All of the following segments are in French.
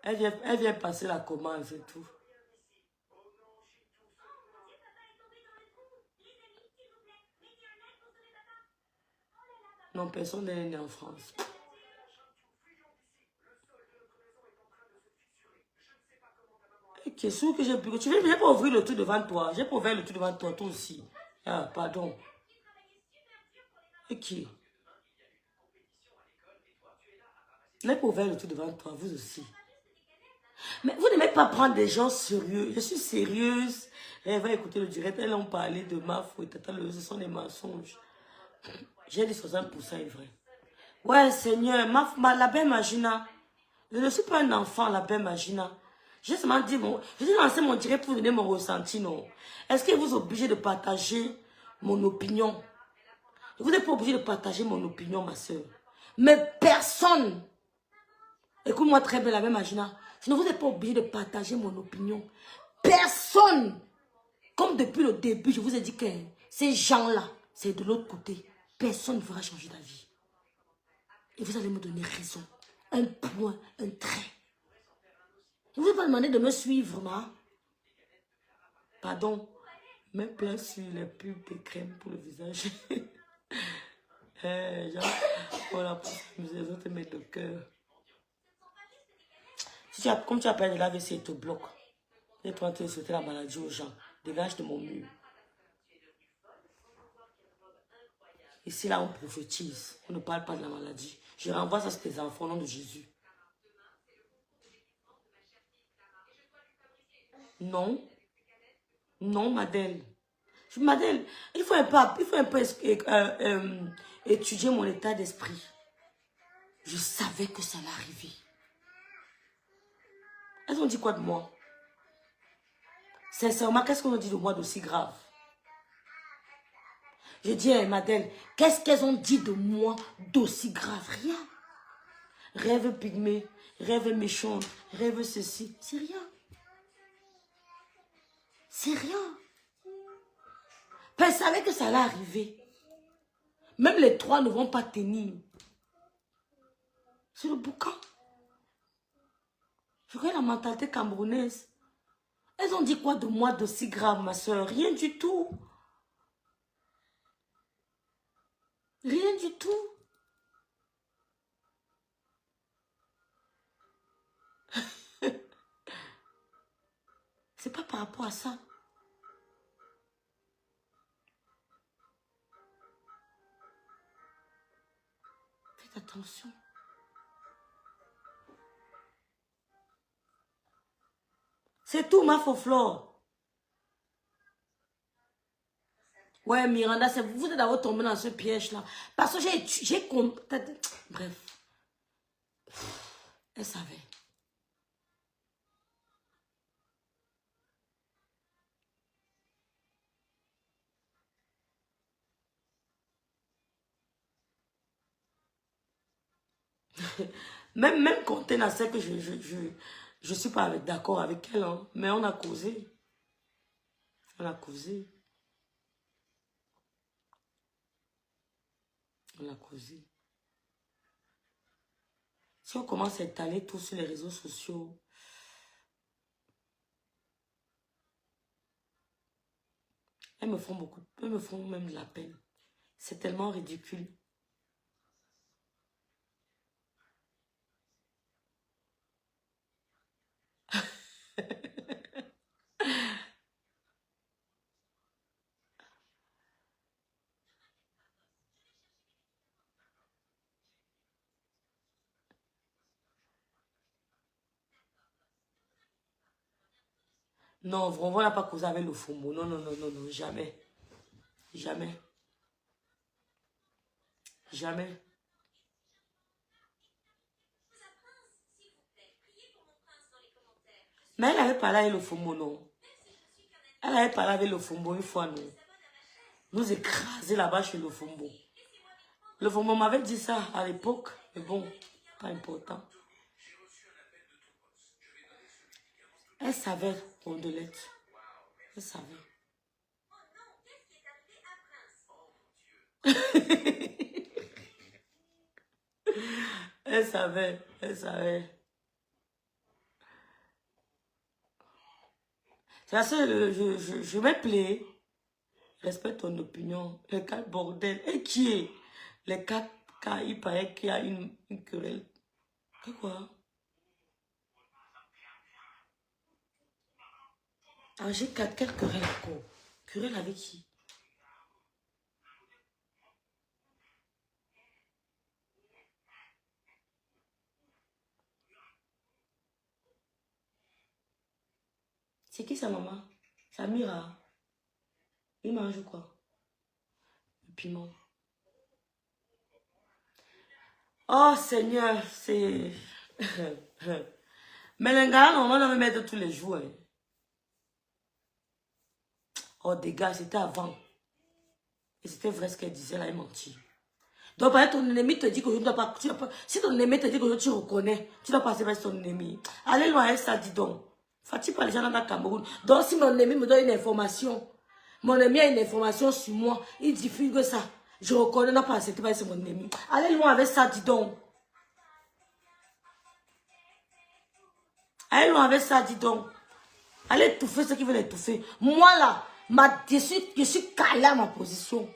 Elle vient passer la commande, c'est tout. Non, personne n'est né en France. Ok, sûr que j'ai pu. Tu veux pas ouvrir le tout devant toi. J'ai pas ouvert le tout devant toi, toi aussi. Ah, pardon. Ok. N'ai pas ouvert le tout devant toi, vous aussi. Mais vous n'aimez pas prendre des gens sérieux. Je suis sérieuse. Elle va écouter le direct. Elles ont parlé de ma faute. Ce sont des mensonges. J'ai dit 60% est vrai. Ouais, Seigneur, la belle Magina. Je ne suis pas un enfant, la belle Magina. J'ai seulement dit, j'ai lancé mon direct pour donner mon ressenti, non. Est-ce que vous êtes obligé de partager mon opinion? Vous n'êtes pas obligé de partager mon opinion, ma soeur. Mais personne, écoute-moi très bien, la belle Magina, je ne vous ai pas obligé de partager mon opinion. Personne, comme depuis le début, je vous ai dit que ces gens-là, c'est de l'autre côté. Personne ne fera changer d'avis. Et vous allez me donner raison. Un point, un trait. Je ne vous ai pas demandé de me suivre, ma. Pardon. Même plein sur les pubs de crème pour le visage. Genre, voilà, les autres te mettent le cœur. Si comme tu as perdu la vessie, il te bloque. Et toi, tu as souhaité la maladie aux gens. Dégage de mon mur. Ici, là, on prophétise. On ne parle pas de la maladie. Je renvoie ça sur tes enfants au nom de Jésus. Non. Non, Madeleine. Madeleine, il faut un peu étudier mon état d'esprit. Je savais que ça allait arriver. Elles ont dit quoi de moi? Sincèrement, qu'est-ce qu'on a dit de moi d'aussi grave? Je dis à Madeleine, qu'est-ce qu'elles ont dit de moi d'aussi grave? Rien. Rêve pygmée, rêve méchant, rêve ceci. C'est rien. C'est rien. Elles savaient que ça allait arriver. Même les trois ne vont pas tenir. C'est le boucan. Je regarde la mentalité camerounaise. Elles ont dit quoi de moi d'aussi grave, ma soeur? Rien du tout. Rien du tout. C'est pas par rapport à ça. Faites attention. C'est tout, ma faux-flore. Ouais, Miranda, c'est vous êtes d'abord tombé dans ce piège-là. Parce que j'ai compris. Bref. Elle savait. Même quand elle a sait que je suis pas d'accord avec elle, hein, mais on a causé. On a causé. On a causé. Si on commence à étaler tout sur les réseaux sociaux, elles me font même de la peine. C'est tellement ridicule. Non, vraiment, on n'a pas causé avec le FOMO. Non, non, non, non, non, jamais. Jamais. Jamais. Mais elle avait parlé avec le FOMO, non. Elle avait parlé avec le FOMO une fois, non. Nous écraser là-bas chez le FOMO. Le FOMO m'avait dit ça à l'époque. Mais bon, pas important. Elle savait, Rondelette. Elle savait. Elle savait. Elle savait. Je me plais. Respecte ton opinion. Les quatre bordel. Et qui est? Les quatre cas, il paraît qu'il y a une querelle. Que quoi? Ah, j'ai quatre. Quelle querelle encore? Querelle avec qui? C'est qui sa maman? Samira. Il mange quoi? Le piment. Oh Seigneur, c'est... Mais les gars, normalement, on va me mettre tous les jours. Hein. Oh, des gars, c'était avant. Et c'était vrai ce qu'elle disait, là, elle mentit. Donc, par exemple, ton ennemi te dit que je ne dois pas... Si ton ennemi te dit que tu reconnais, tu dois passer vers ton ennemi. Allez loin avec ça, dis donc. Fatigue pas les gens dans le Cameroun. Donc, si mon ennemi me donne une information, mon ennemi a une information sur moi, il diffuse que ça. Je reconnais, non pas accepter parce que c'est mon ennemi. Allez loin avec ça, dis donc. Allez loin avec ça, dis donc. Allez étouffer ceux qui veulent étouffer. Moi, là, je suis calé à ma position.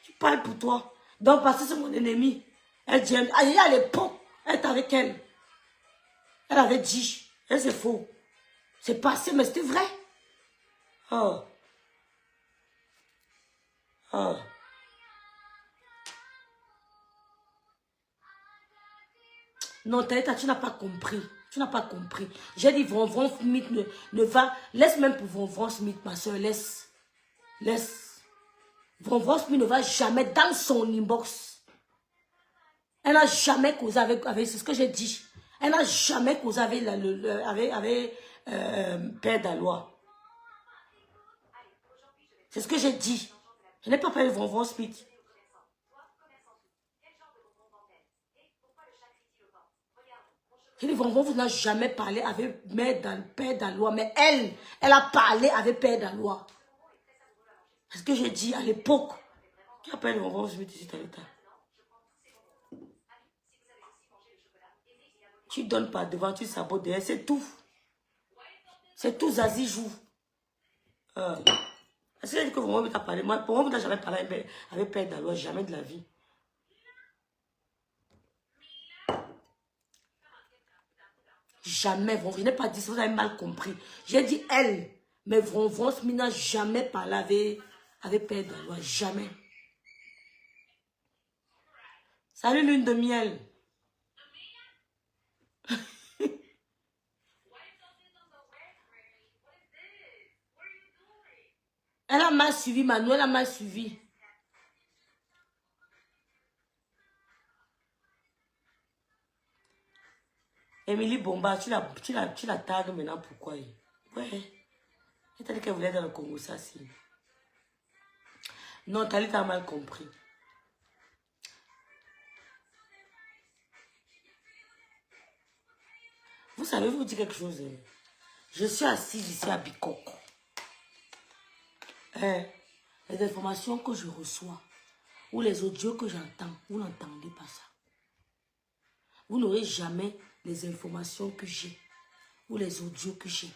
Je parle pour toi. Donc, parce que c'est mon ennemi. Elle dit, à l'époque, elle était avec elle. Elle avait dit. Et c'est faux. C'est passé, mais c'était vrai. Oh. Oh. Non, Talita, tu n'as pas compris. Tu n'as pas compris. J'ai dit, Von Smith ne va... Laisse même pour Von Smith, ma soeur, laisse. Laisse. Von Smith ne va jamais dans son inbox. Elle n'a jamais causé avec c'est ce que j'ai dit. Elle n'a jamais causé avec, Père Dalois. C'est ce que j'ai dit. Je n'ai pas parlé de Von Smith. Je dis, vous n'a jamais parlé avec Père Dalois, mais elle a parlé avec Père Dalois. C'est ce que j'ai dit à l'époque. Qui appelle Von Smith ici, Talita? Tu donnes pas devant, tu sabotes derrière, c'est tout. C'est tout, Zazie joue. Est-ce que pour moi, tu as parlé? Moi, pour moi, tu n'as jamais parlé avec Père Dalois, jamais de la vie. Jamais, je n'ai pas dit ça, vous avez mal compris. J'ai dit elle, mais Von Smith n'a jamais parlé avec Père Dalois, jamais. Salut lune de miel. Elle a mal suivi, Manu, elle a mal suivi. Émilie Bomba, tu la tagues maintenant, pourquoi? Ouais. Elle t'a dit qu'elle voulait être dans le Congo, ça, si. Non, Talita a mal compris. Vous savez, vous dire quelque chose. Je suis assise ici à Bikoko. Les informations que je reçois, ou les audios que j'entends, vous n'entendez pas ça. Vous n'aurez jamais les informations que j'ai, ou les audios que j'ai.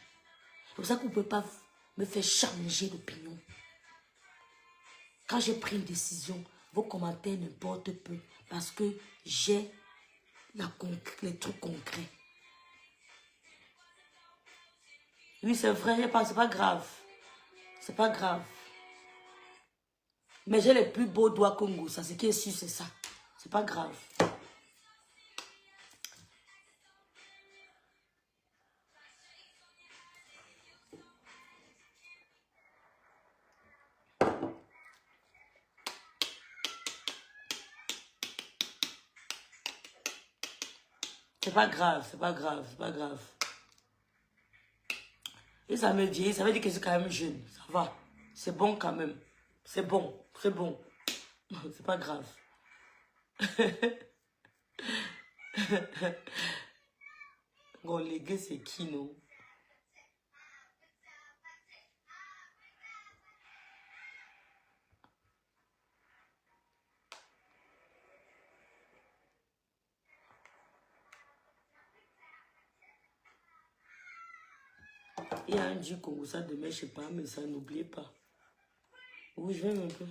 C'est pour ça que vous ne pouvez pas me faire changer d'opinion. Quand j'ai pris une décision, vos commentaires ne portent peu, parce que j'ai les trucs concrets. Oui, c'est vrai, c'est pas grave. C'est pas grave. Mais j'ai les plus beaux doigts Congo, ça, ce qui est sûr, c'est ça. C'est pas grave. C'est pas grave, c'est pas grave, c'est pas grave. Et ça me vieillit, ça veut dire que je suis quand même jeune. Ça va. C'est bon quand même. C'est bon, c'est bon. C'est pas grave. Bon, les gars, c'est qui, non? Il y a un du Congo, ça demain, je sais pas, mais ça, n'oubliez pas. Oui, je vais un peu.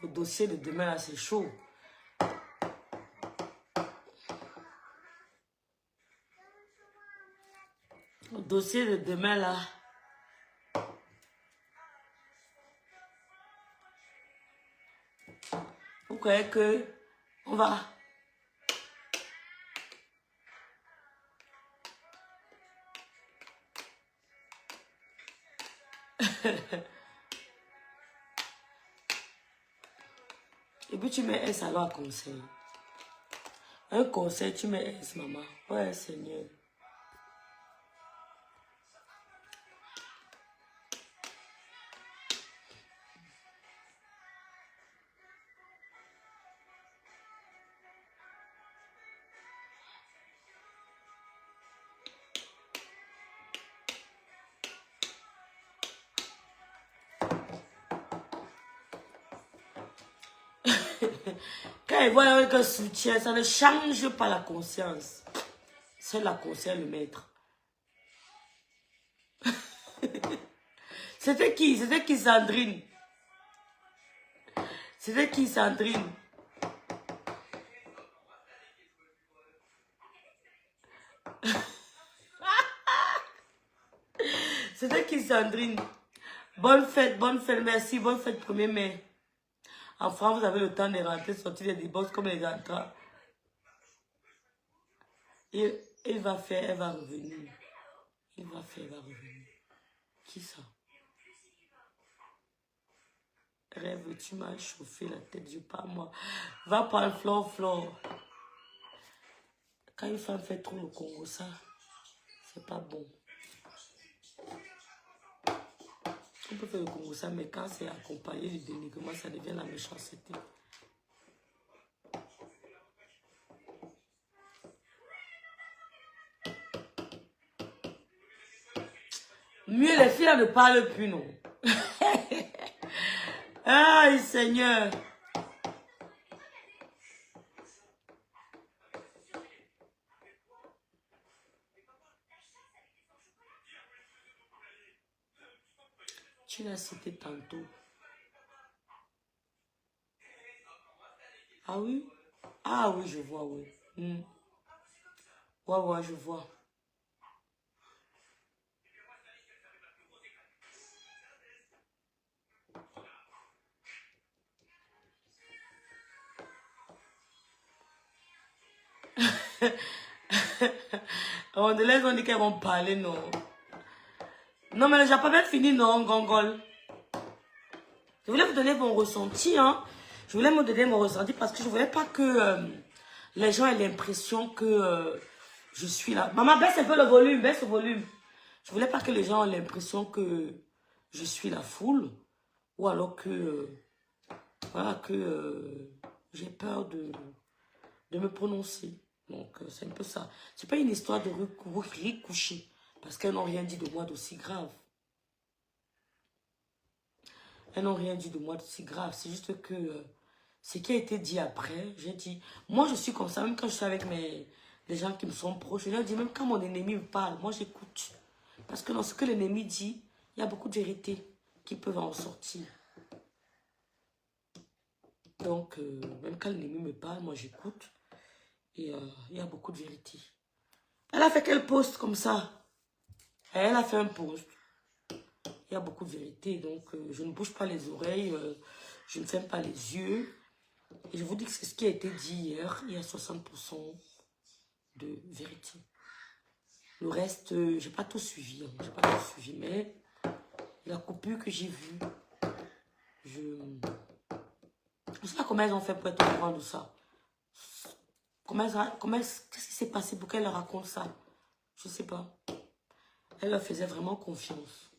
Le dossier de demain, là, c'est chaud. Le dossier de demain, là. Vous croyez que on va... Et puis tu mets S alors à conseil. Un conseil, tu mets S, maman. Ouais, Seigneur. Quand ils voient avec un soutien, ça ne change pas la conscience. C'est la conscience le maître. C'était qui? C'était qui, Sandrine? C'était qui, Sandrine? C'était qui, Sandrine? Bonne fête, merci, bonne fête 1er mai. En France, vous avez le temps de rentrer, sortir des boss comme les entrants. Il va faire, elle va revenir. Il va faire, elle va revenir. Qui ça? Rêve, tu m'as chauffé la tête, je pas moi. Va prendre Flore. Quand une femme fait trop le Congo, ça, c'est pas bon. On peut faire le Congo, ça, mais quand c'est accompagné du dénigrement, ça devient la méchanceté. Mieux les filles ne parlent plus, non. Aïe, Seigneur. Tu l'as cité tantôt. Ah oui? Ah oui, je vois, oui. Ouais, je vois. On dit qu'elles vont parler, non. Non, mais j'ai pas bien fini, non, Gongol. Je voulais vous donner mon ressenti, hein. Je voulais me donner mon ressenti parce que je ne voulais pas que les gens aient l'impression que je suis là. Maman, baisse un peu le volume, baisse le volume. Je ne voulais pas que les gens aient l'impression que je suis la foule. Ou alors que, voilà, que j'ai peur de me prononcer. Donc, c'est un peu ça. C'est pas une histoire de recoucher. Parce qu'elles n'ont rien dit de moi d'aussi grave. Elles n'ont rien dit de moi d'aussi grave. C'est juste que ce qui a été dit après, j'ai dit, moi je suis comme ça, même quand je suis avec les gens qui me sont proches, je leur dis, même quand mon ennemi me parle, moi j'écoute. Parce que dans ce que l'ennemi dit, il y a beaucoup de vérités qui peuvent en sortir. Donc, même quand l'ennemi me parle, moi j'écoute. Et il y a beaucoup de vérités. Elle a fait quel post comme ça? Elle a fait un post. Il y a beaucoup de vérité, donc je ne bouge pas les oreilles, je ne ferme pas les yeux. Et je vous dis que c'est ce qui a été dit hier, il y a 60% de vérité. Le reste, je n'ai pas tout suivi, mais la coupure que j'ai vue, je ne sais pas comment elles ont fait pour être au courant de ça. Qu'est-ce qui s'est passé pour qu'elle leur raconte ça? Je ne sais pas. Elle leur faisait vraiment confiance.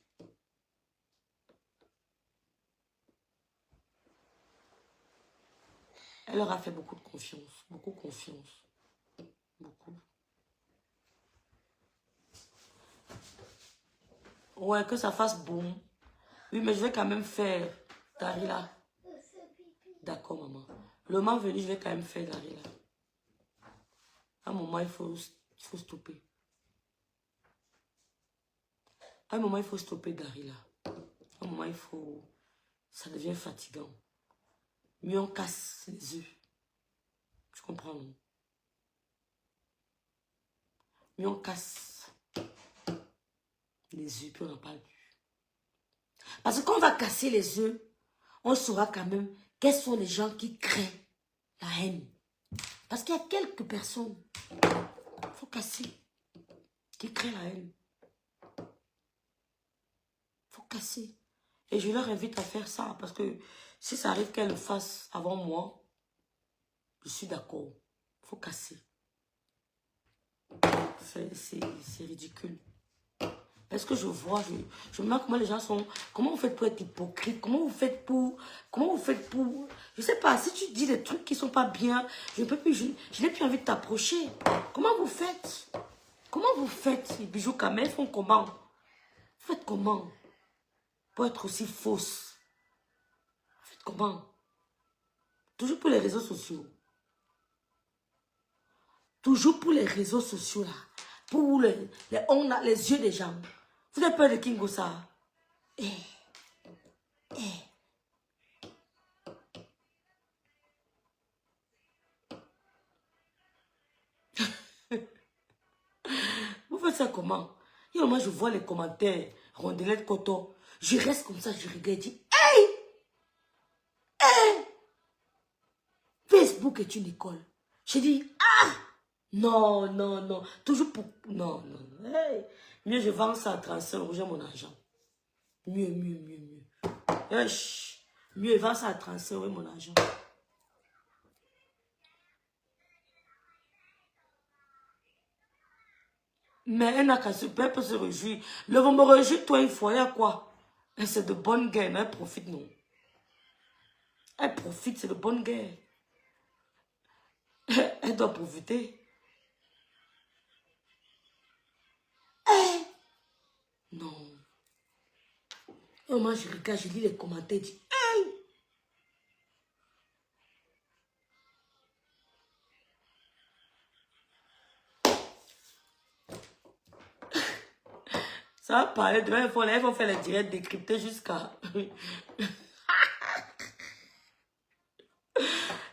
Elle leur a fait beaucoup de confiance. Beaucoup confiance. Beaucoup. Ouais, que ça fasse boum. Oui, mais je vais quand même faire Darila. D'accord, maman. Le moment venu, je vais quand même faire Darila. À un moment, il faut stopper. À un moment, il faut stopper Darila. À un moment, il faut... Ça devient fatigant. Mieux on casse les œufs. Tu comprends, non? Mieux on casse les œufs, puis on n'en parle plus. Parce que quand on va casser les œufs, on saura quand même quels sont les gens qui créent la haine. Parce qu'il y a quelques personnes, il faut casser, qui créent la haine. Il faut casser. Et je leur invite à faire ça, parce que si ça arrive qu'elles le fassent avant moi, je suis d'accord. Il faut casser. C'est ridicule. Parce que je vois, je me demande comment les gens sont... Comment vous faites pour être hypocrite? Comment vous faites pour... Je sais pas, si tu dis des trucs qui sont pas bien, je n'ai plus envie de t'approcher. Comment vous faites? Comment vous faites? Les bijoux camels font comment? Vous faites comment? Pour être aussi fausse. Vous faites comment? Toujours pour les réseaux sociaux. Toujours pour les réseaux sociaux, là. Pour on a les yeux des gens. Vous avez peur de Kingosa? Eh, eh. Vous faites ça comment? Et moi, je vois les commentaires, rondelette coton. Je reste comme ça, je regarde, je dis, hey! Hey! Facebook est une école. Je dis, ah! Non, non, non. Toujours pour... Non, non, non. Hey! Mieux je vends ça à 35 euros, j'ai mon argent. Mieux, mieux, mieux, mieux. Wesh. Mieux je vends ça à 35 euros, mon argent. Mais elle n'a qu'à se elle peut se réjouir. Le va me réjouir, toi, il faut, il y a quoi? C'est de bonne guerre, elle profite, non? Elle profite, c'est de bonne guerre. Elle doit profiter. Eh, non. Et moi, je regarde, je lis les commentaires, je dis, hey! Ça va parler demain, il faut faire les directs décryptés jusqu'à...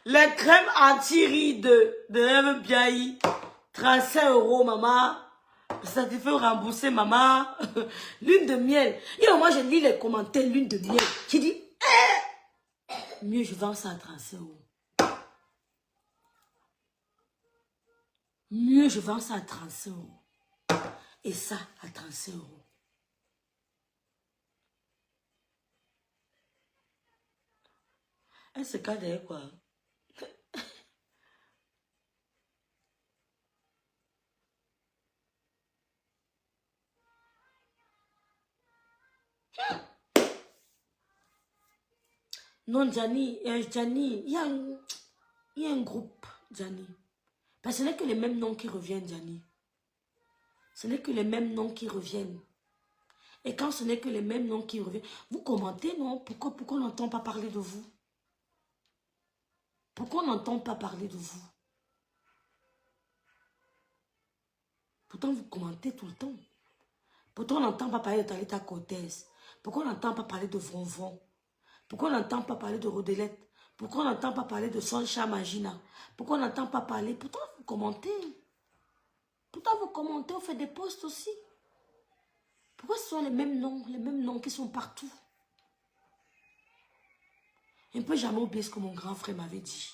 Les crèmes anti-rides de Eve Biaï, 35 euros, maman. Ça te fait rembourser, maman. Lune de miel. Et moi, je lis les commentaires, lune de miel. Qui dit, mieux je vends ça à 35 euros. Mieux je vends ça à 35 euros. Et ça à 35 euros. Elle se cache derrière quoi? Non, Gianni, Gianni, il y a un groupe, Gianni. Parce que ce n'est que les mêmes noms qui reviennent, Gianni. Ce n'est que les mêmes noms qui reviennent. Et quand ce n'est que les mêmes noms qui reviennent, vous commentez, non? Pourquoi on n'entend pas parler de vous? Pourquoi on n'entend pas parler de vous? Pourtant, vous commentez tout le temps. Pourtant, on n'entend pas parler de Talita Cortez. Pourquoi on n'entend pas parler de Vonvon? Pourquoi on n'entend pas parler de Rodelette? Pourquoi on n'entend pas parler de Soncha Magina? Pourquoi on n'entend pas parler? Pourtant, vous commentez. Pourtant, vous commentez, on fait des posts aussi. Pourquoi ce sont les mêmes noms qui sont partout? Je ne peux jamais oublier ce que mon grand frère m'avait dit.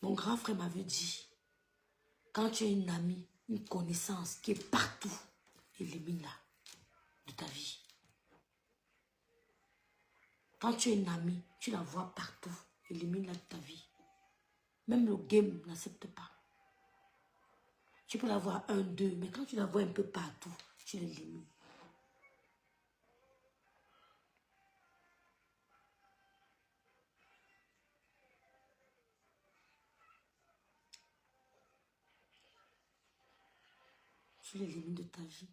Mon grand frère m'avait dit, quand tu as une amie, une connaissance qui est partout, élimine-la de ta vie. Quand tu as une amie, tu la vois partout, élimine-la de ta vie. Même le game n'accepte pas. Tu peux la voir un, deux, mais quand tu la vois un peu partout, tu l'élimines. Tu l'élimines de ta vie.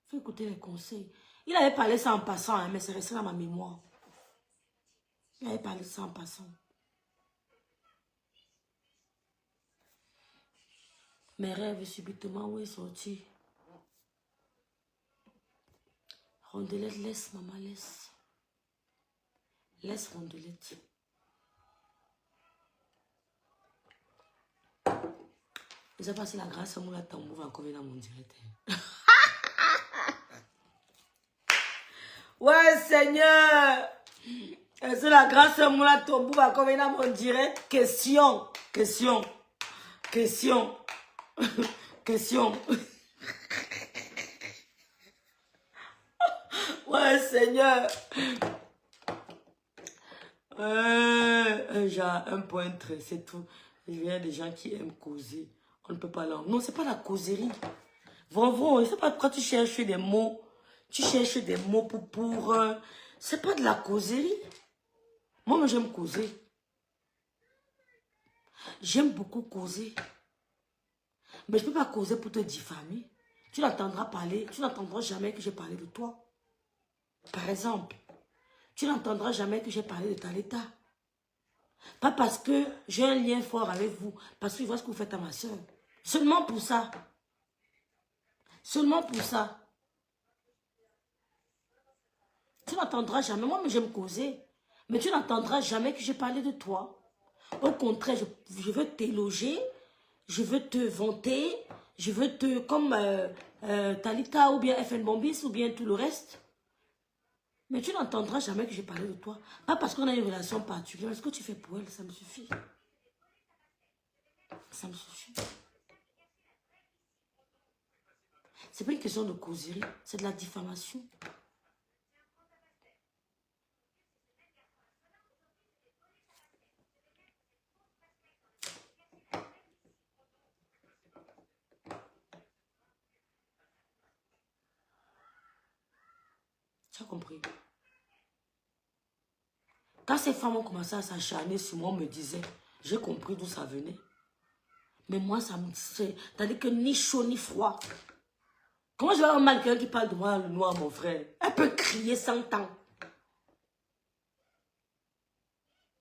Faut écouter les conseils. Il avait parlé ça en passant, hein, mais c'est resté dans ma mémoire. Il avait parlé ça en passant. Mes rêves subitement, où est sorti? Rondelette, laisse, maman, laisse. Laisse Rondelette. Je sais pas si la grâce à mon tambour va encore venir dans mon direct. Ouais, Seigneur. Est-ce que la grâce à mon tambour va encore venir dans mon direct? Question. Question. Question. Question. Ouais, Seigneur. Genre, un point très, c'est tout. Il y a des gens qui aiment causer. On ne peut pas leur... Non, c'est pas la causerie. Vraiment, je sais pas pourquoi tu cherches des mots. Tu cherches des mots pour c'est pas de la causerie. Moi, j'aime causer. J'aime beaucoup causer. Mais je ne peux pas causer pour te diffamer. Tu n'entendras parler, tu n'entendras jamais que j'ai parlé de toi. Par exemple, tu n'entendras jamais que j'ai parlé de Talita. Pas parce que j'ai un lien fort avec vous, parce que je vois ce que vous faites à ma soeur. Seulement pour ça. Seulement pour ça. Tu n'entendras jamais. Moi, j'aime causer. Mais tu n'entendras jamais que j'ai parlé de toi. Au contraire, je veux t'éloger. Je veux te vanter. Je veux te... Comme Talita ou bien FN Bombis ou bien tout le reste. Mais tu n'entendras jamais que j'ai parlé de toi. Pas parce qu'on a une relation particulière. Ce que tu fais pour elle, ça me suffit. Ça me suffit. C'est pas une question de causerie. C'est de la diffamation. Tu as compris? Quand ces femmes ont commencé à s'acharner sur moi, on me disait, j'ai compris d'où ça venait. Mais moi, ça me disait, c'est-à-dire que ni chaud ni froid. Comment je vais avoir mal quelqu'un qui parle de moi, le noir, mon frère? Elle peut crier 100 ans.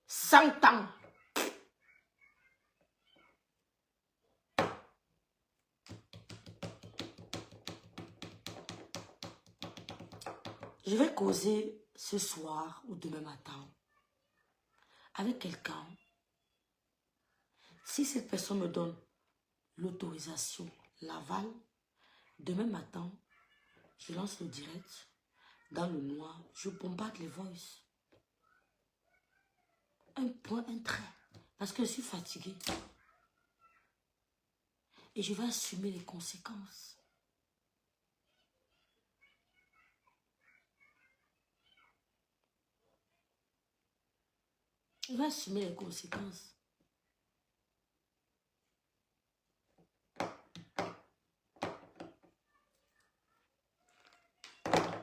100 ans. Je vais causer ce soir ou demain matin avec quelqu'un. Si cette personne me donne l'autorisation, l'aval, demain matin, je lance le direct dans le noir, je bombarde les voices. Un point, un trait. Parce que je suis fatiguée. Et je vais assumer les conséquences. Je vais assumer les conséquences.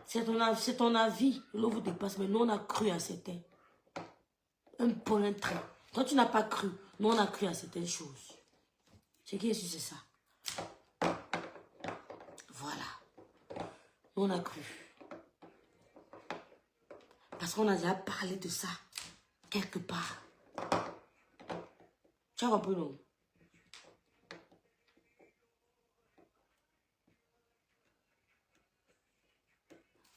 C'est ton avis. L'eau vous dépasse, mais nous on a cru à certains. Un point, un trait. Toi tu n'as pas cru. Nous on a cru à certaines choses. Ce qui est sûr, c'est ça. Voilà. Nous on a cru. Parce qu'on a déjà parlé de ça. Quelque part. Tu as compris, non?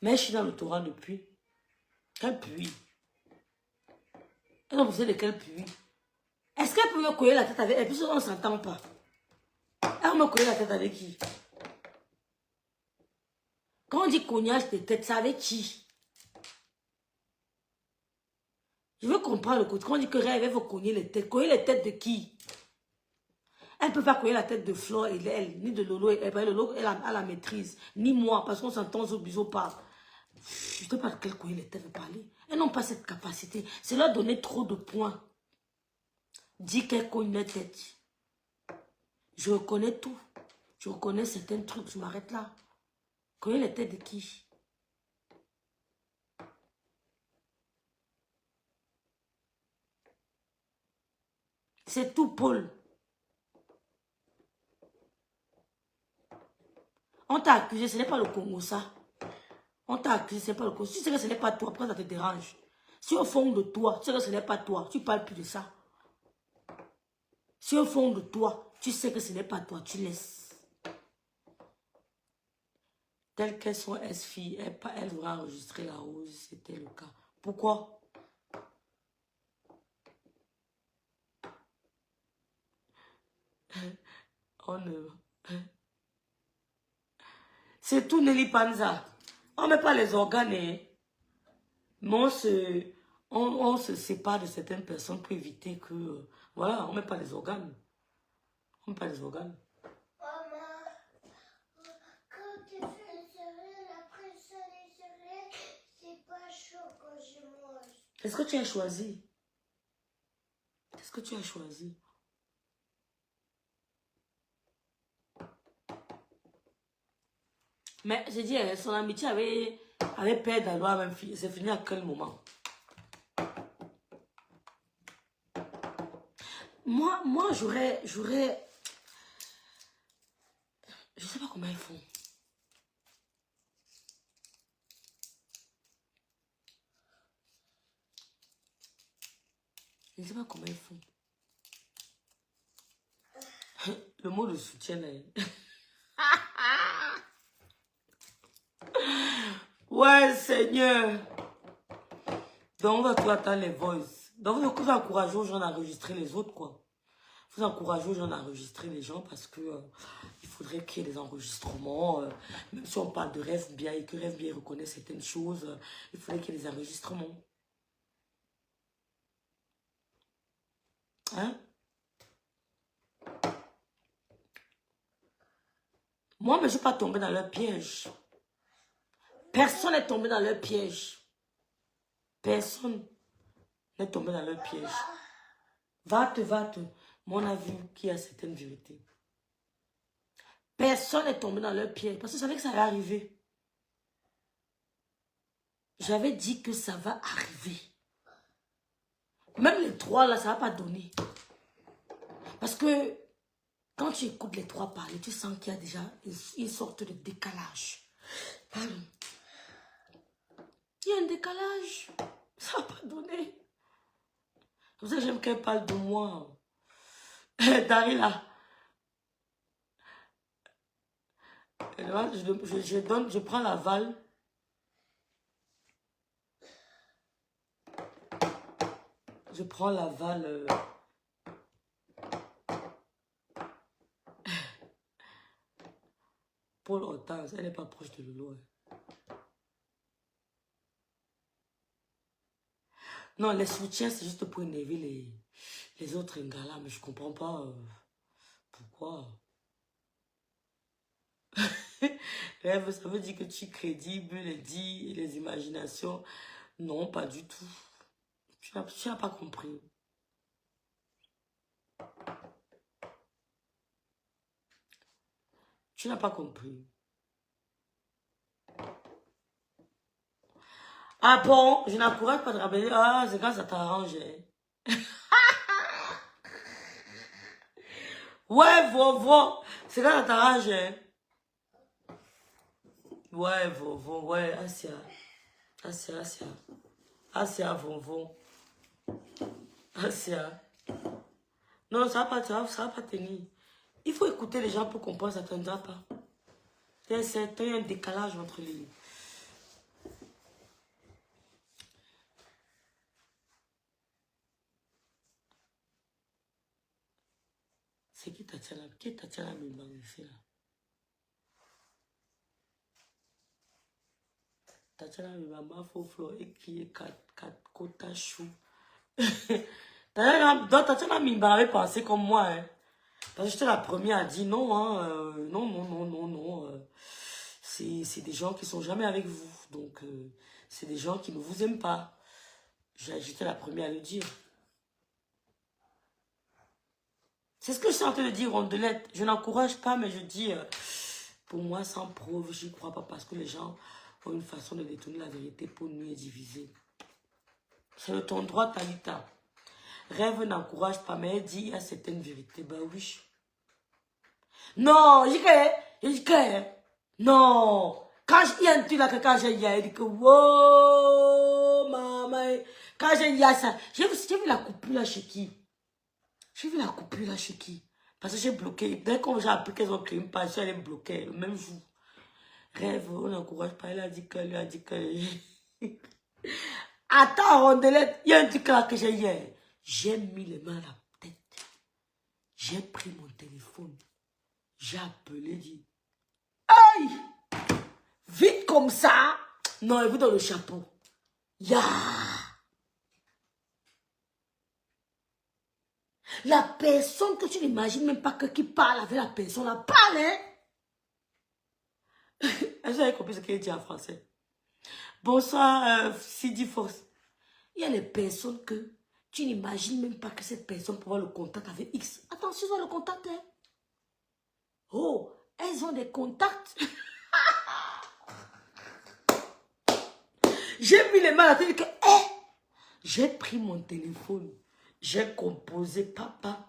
Mais je suis dans le torrent depuis. Quel puits? Elle a besoin de quel puits? Est-ce qu'elle peut me coller la tête avec elle? Puisqu'on ne s'entend pas. Elle va me coller la tête avec qui? Quand on dit cognage de tête, c'est avec qui? Je veux comprendre le côté. Quand on dit que rêve, elle veut cogner les têtes. Cogner les têtes de qui? Elle ne peut pas cogner la tête de Flore et elle, ni de Lolo. Lolo, elle a la maîtrise. Ni moi, parce qu'on s'entend au biseau pas. Je ne sais pas de quel cogner les têtes veut parler. Elles n'ont pas cette capacité. C'est leur donner trop de points. Dis qu'elle cogne les têtes. Je reconnais tout. Je reconnais certains trucs. Je m'arrête là. Cogner les têtes de qui? C'est tout, Paul. On t'a accusé, ce n'est pas le Congo, ça. On t'a accusé, ce n'est pas le Congo. Si tu sais que ce n'est pas toi, pourquoi ça te dérange? Si au fond de toi, tu sais que ce n'est pas toi, tu ne parles plus de ça. Si au fond de toi, tu sais que ce n'est pas toi, tu laisses. Telles qu'elles sont S-filles, elles auraient enregistré la rose, c'était le cas. Pourquoi? On ne... C'est tout Nelly Panza. On ne met pas les organes, hein. Mais on se sépare de certaines personnes pour éviter que... voilà, on ne met pas les organes. On ne met pas les organes. Maman, quand tu fais serrer, après ça les serrer, c'est pas chaud quand je mange. Est-ce que tu as choisi? Est-ce que tu as choisi? Mais j'ai dit, son amitié avait peur d'avoir même fini. C'est fini à quel moment? Moi j'aurais... Je sais pas comment ils font. Je ne sais pas comment ils font. Le mot de soutien là. Ouais, Seigneur. Donc, on va tout attendre les voices. Donc, vous encouragez aux gens d'enregistrer les autres, quoi. Vous encouragez aux gens d'enregistrer les gens parce que il faudrait qu'il y ait des enregistrements. Même si on parle de Rêve Bien et que Rêve Bien reconnaît certaines choses, il faudrait qu'il y ait des enregistrements. Hein? Moi, mais je ne suis pas tombée dans leur piège. Personne n'est tombé dans leur piège. Personne n'est tombé dans leur piège. Va-te. Mon avis qui a certaines vérités. Personne n'est tombé dans leur piège. Parce que je savais que ça allait arriver. J'avais dit que ça va arriver. Même les trois là, ça ne va pas donner. Parce que quand tu écoutes les trois parler, tu sens qu'il y a déjà une sorte de décalage. Pardon. Il y a un décalage. Ça va pas donner. C'est pour ça que j'aime qu'elle parle de moi. Darila. Je prends l'aval. Je prends l'aval. Paul Hortense, elle n'est pas proche de Lolo. Non, les soutiens, c'est juste pour énerver les autres Ngala, mais je comprends pas pourquoi. Rêve, ça veut dire que tu es crédible, les imaginations. Non, pas du tout. Tu n'as pas compris. Tu n'as pas compris. Ah bon, je n'encourage pas de rappeler. Ah, c'est quand ça t'arrange. Ouais, Vovo. C'est quand ça t'arrange. Ouais, Vovo, ouais, Asia. Asia, Vovo. Asia. Non, ça va pas tenir. Il faut écouter les gens pour comprendre, ça ne t'entendra pas. C'est un décalage entre les... C'est qui Tatiana? Qui est Tatiana Mimang ici là? Tatiana Mimang, Foflo, et qui est Kota Chou. Tatiana Mimang avait pensé comme moi, hein. Parce que j'étais la première à dire non, hein, non. C'est des gens qui sont jamais avec vous. Donc, c'est des gens qui ne vous aiment pas. J'étais la première à le dire. C'est ce que je suis en train de dire, Rondelette. Je n'encourage pas, mais je dis, pour moi, sans preuve, j'y crois pas parce que les gens ont une façon de détourner la vérité pour nous diviser. C'est de ton droit, Talita. Rêve n'encourage pas, mais elle dit, il y a certaines vérités. Ben oui. Non, j'y crois. Non. Quand il y a un truc là, que quand j'ai il dit que wow, maman. Quand j'ai dit ça, j'ai vu la coupure là chez qui? J'ai vu la coupure là chez qui? Parce que j'ai bloqué. Dès que j'ai appris qu'elles ont créé une page, elle est bloquée le même jour. Rêve, on n'encourage pas. Elle a dit qu'elle lui a dit que. Attends, Rondelette, il y a un truc là que j'ai hier. J'ai mis les mains à la tête. J'ai pris mon téléphone. J'ai appelé, dit. Aïe! Vite comme ça. Non, elle vous donne le chapeau. Ya! La personne que tu n'imagines même pas que qui parle avec la personne, la parle, hein? Vous avez compris ce qu'elle dit en français. Bonsoir, Sidi Force. Il y a les personnes que tu n'imagines même pas que cette personne peut avoir le contact avec X. Attention, ils ont le contact, hein? Oh, elles ont des contacts. J'ai mis les mains à la tête que, j'ai pris mon téléphone. J'ai composé, papa.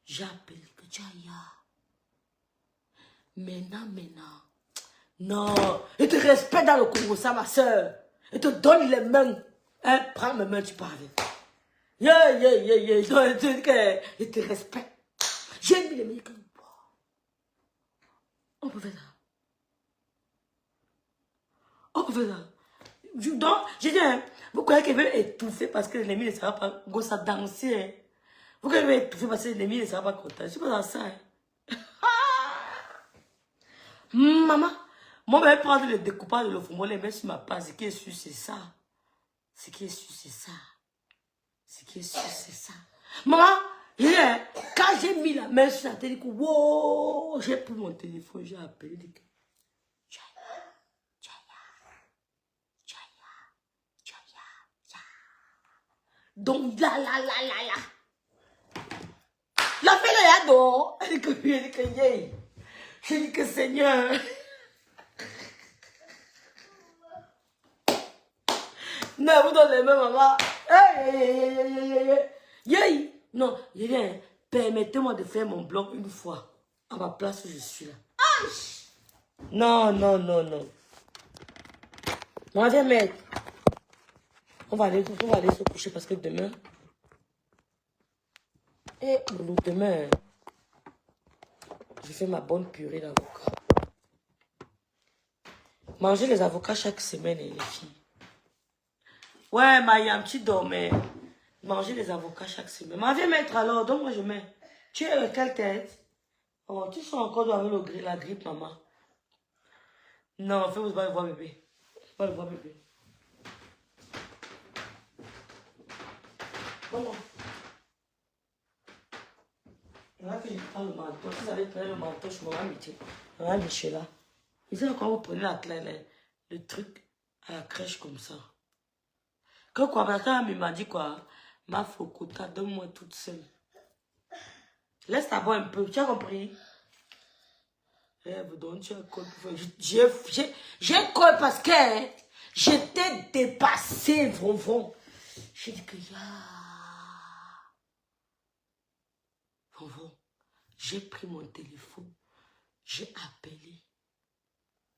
J'ai appelé que Jaya. Maintenant. Non, il te respecte dans le Congo, ça, ma soeur. Il te donne les mains. Hein, prends mes mains, tu parles. Yeah. Il te respecte. J'ai mis les mains. On peut faire ça. Donc, j'ai dit, hein, vous croyez qu'elle veut étouffer parce que l'ennemi ne sera pas gosse à danser. Hein? Vous croyez qu'elle veut étouffer parce que l'ennemi ne sera pas content. Je ne suis pas dans ça. Hein? Maman, moi, je vais prendre le découpage de l'offre, les mettre sur ma page. Ce qui est sûr, c'est ça. Maman, quand j'ai mis la main sur la télé, wow, j'ai pris mon téléphone, j'ai appelé. Donc, là. La fille là, non. Elle dit que yay. Je dis que Seigneur. Non, vous donnez les mains, maman. Yay. Non, permettez-moi de faire mon blog une fois. À ma place où je suis là. Non. Moi, viens mettre. On va aller se coucher parce que demain. Demain, je fais ma bonne purée d'avocats. Manger les avocats chaque semaine, les filles. Ouais, Mayam, tu dormais. Manger les avocats chaque semaine. Mais viens mettre alors, donc moi je mets. Tu es avec quelle tête? Oh, tu sens encore avec la grippe, maman. Non, fais-vous pas le voir bébé. Pas le voir bébé. Comment? Là que je prends le manteau, si vous avez pris le manteau, je m'en vais Michel là. Ils savent quand vous prenez le truc à la crèche comme ça. Quand il m'a dit quoi? Ma focota, donne-moi toute seule. Laisse t'avoir un peu, tu as compris? Tu as col. J'ai col parce que j'étais dépassée, Vonvon. J'ai dit que Vonvon, j'ai pris mon téléphone, j'ai appelé.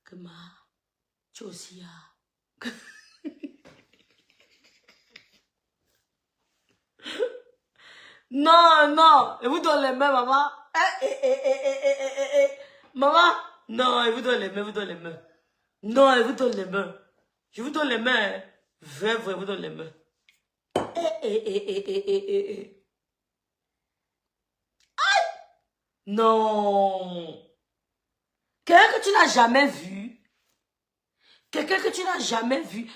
Que tu aussi Non, et vous donne les mains, maman. Maman, non, elle vous donne les mains, Non, elle vous donne les mains. Je vous donne les mains. Vrai, vous donne les mains. Non. Quelqu'un que tu n'as jamais vu.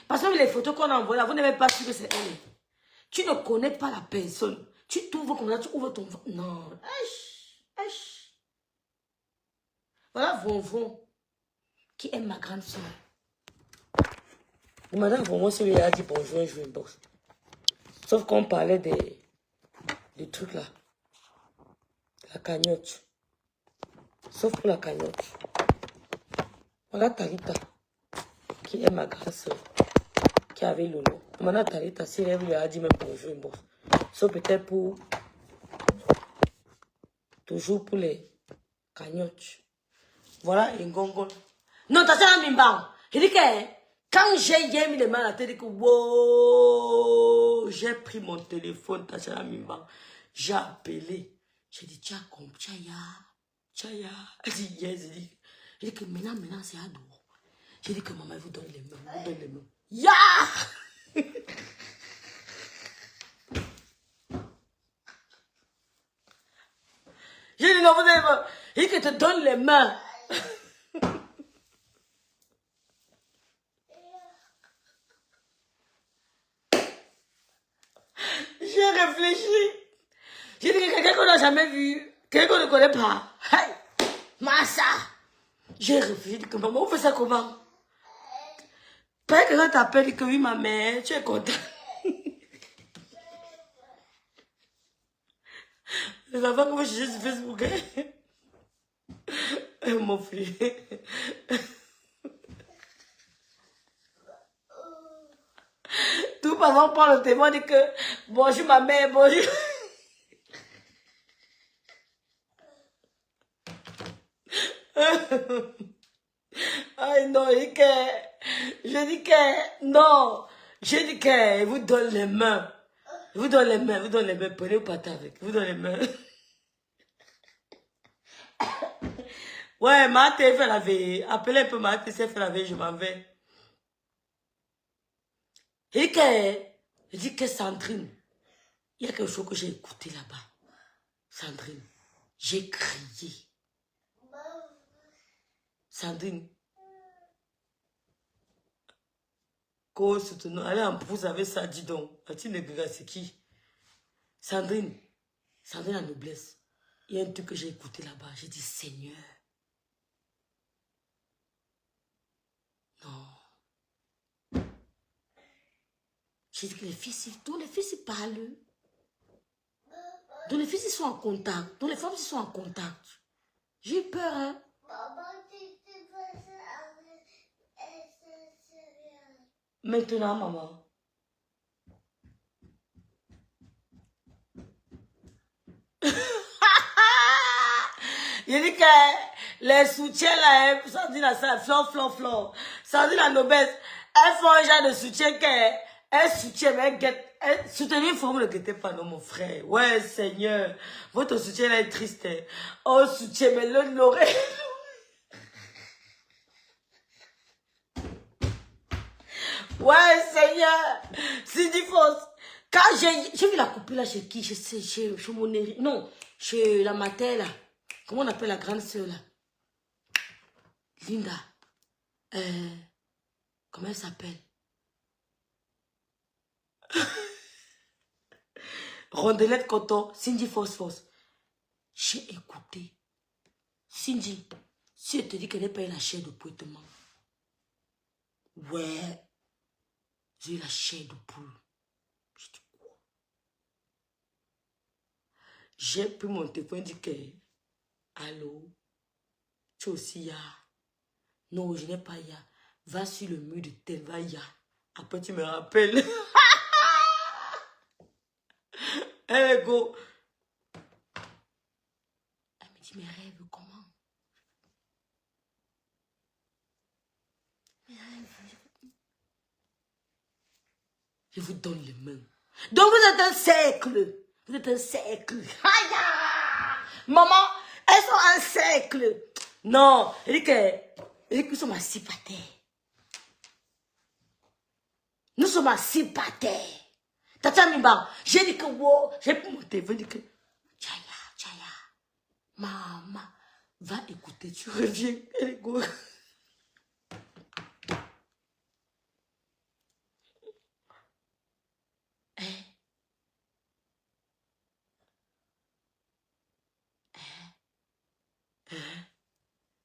Parce que les photos qu'on a envoyées, vous n'avez pas su que c'est elle. Tu ne connais pas la personne. Tu t'ouvres comme ça, tu ouvres ton... Non. Voilà Vonvon, qui est ma grande soeur. Madame Vonvon, si elle a dit bonjour, je vais boxe. Sauf qu'on parlait des trucs là. La cagnotte. Sauf pour la cagnotte. Voilà Talita, qui est ma grande soeur, qui avait Lolo. Maintenant Talita, si elle lui a dit même bonjour, une boxe. Sauf peut-être pour... Toujours pour les cagnottes. Voilà Ngongo. Non, t'as ça, Mimba. Il dit que quand j'ai mis les mains à la tête, wow, j'ai pris mon téléphone, t'as ça, Mimba. J'ai appelé. J'ai dit, tiens, Tchaya. Elle dit, yes. J'ai dit que maintenant, c'est Ado. J'ai dit que maman, elle vous donne les mains, Ya! J'ai dit, non, vous avez pas. J'ai dit que te donne les mains. J'ai réfléchi. J'ai dit que quelqu'un qu'on n'a jamais vu, quelqu'un qu'on ne connaît pas. Hey, Massa. J'ai réfléchi, j'ai dit que maman, on fait ça comment? Peut-être que quand t'appelles, que oui, ma mère, tu es content. Les enfants que vous cherchez sur Facebook, mon frère. Tout parents prend le témoin dit que bonjour ma mère, bonjour. Ay non, je dis que non, je dis que vous donne les mains. Vous donne les mains, prenez pas avec, vous donne les mains. Ouais, ma tête fait la veille. Appelez un peu ma tête, fait la veille, je m'en vais. Je dis que Sandrine, il y a quelque chose que j'ai écouté là-bas. Sandrine, j'ai crié. Sandrine, quand allez en pouce avec ça, dis donc. Tu ne regardes, c'est qui? Sandrine la noblesse. Il y a un truc que j'ai écouté là-bas. J'ai dit, Seigneur. Non. J'ai dit que les fils, tous les fils, ils parlent. Donc les fils, ils sont en contact. Donc les femmes, ils sont en contact. J'ai eu peur, hein. Maintenant, maman. Il dit que les soutiens là, ça dit la salle, flore. Ça dit la noblesse, elles font un genre de soutien qu'elles soutiennent, mais elles soutenir, il faut me le guetter pas, non, mon frère. Ouais, Seigneur, votre soutien là est triste. Oh, soutien, mais l'oreille. Ouais, Seigneur, c'est du fausse. Quand j'ai vu la copine là chez qui, je sais, chez mon héri, non, chez la mater là. Comment on appelle la grande sœur là? Linda. Comment elle s'appelle? Rondelette Coton, Cindy Fausse. J'ai écouté. Cindy, si elle te dit qu'elle n'est pas eu la chair de poitement. Ouais. J'ai eu la chair de poule. Je dis quoi? J'ai pris mon téléphone et dit que allô, tu aussi ya? Non, je n'ai pas ya. Va sur le mur de tel, va ya. Après tu me rappelles. Hey, go. Elle me dit, mes rêves, comment? Mes rêves. Je vous donne les mains. Donc vous êtes un cercle. Vous êtes un cercle. Aïe! Maman, elles sont un cercle. Non, elle dit que nous sommes assis par terre. Nous sommes assis par terre. Tata Mimba, j'ai dit que wow, j'ai pris mon téléphone, dit que Tchaya, maman, va écouter, tu reviens. Elle est go.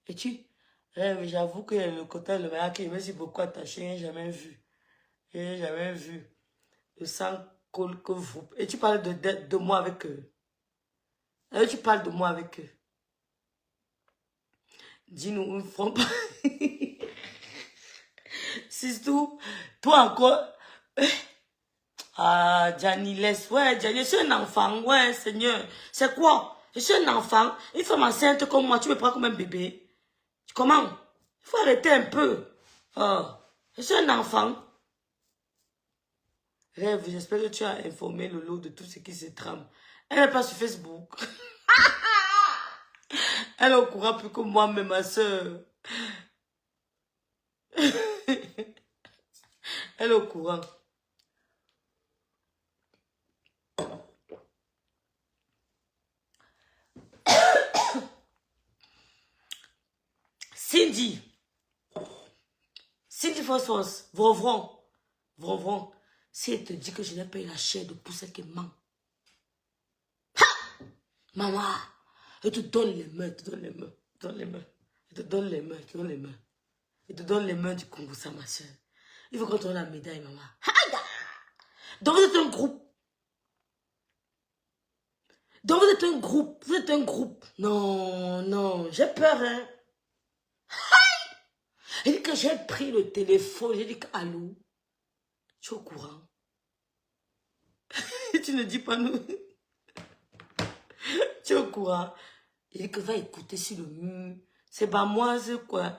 Et tu, j'avoue que le côté le meilleur qui me suis beaucoup attaché, je n'ai jamais vu. Je n'ai jamais vu. Le sang colle que vous. Et tu parles de moi avec eux. Et tu parles de moi avec eux. Dis-nous, ils ne font pas. Surtout, toi encore. Ah, Gianni, laisse. Ouais, Gianni, je suis un enfant. Ouais, Seigneur. C'est quoi? Je suis un enfant. Une femme enceinte comme moi, tu me prends comme un bébé. Comment? Il faut arrêter un peu. Oh, je suis un enfant. Rêve, j'espère que tu as informé Lolo de tout ce qui se trame. Elle n'est pas sur Facebook. Elle est au courant plus que moi-même, ma soeur. Elle est au courant. Cindy. Cindy Fosfos. Vrovron. Si elle te dit que je n'ai pas eu la chair de pousse qui ment. Maman, je te donne les mains, je te donne les mains, je te donne les mains. Je te donne les mains, je te donne les mains. Je te donne les mains du Congo, ça, ma soeur. Il faut qu'on te donne la médaille, maman. Donc vous êtes un groupe. Donc vous êtes un groupe. Vous êtes un groupe. Non, non, j'ai peur, hein. Il dit que j'ai pris le téléphone, j'ai dit que allô, tu es au courant. Tu ne dis pas nous. Tu es au courant. Il dit que va écouter sur le mur. C'est pas moi, c'est quoi?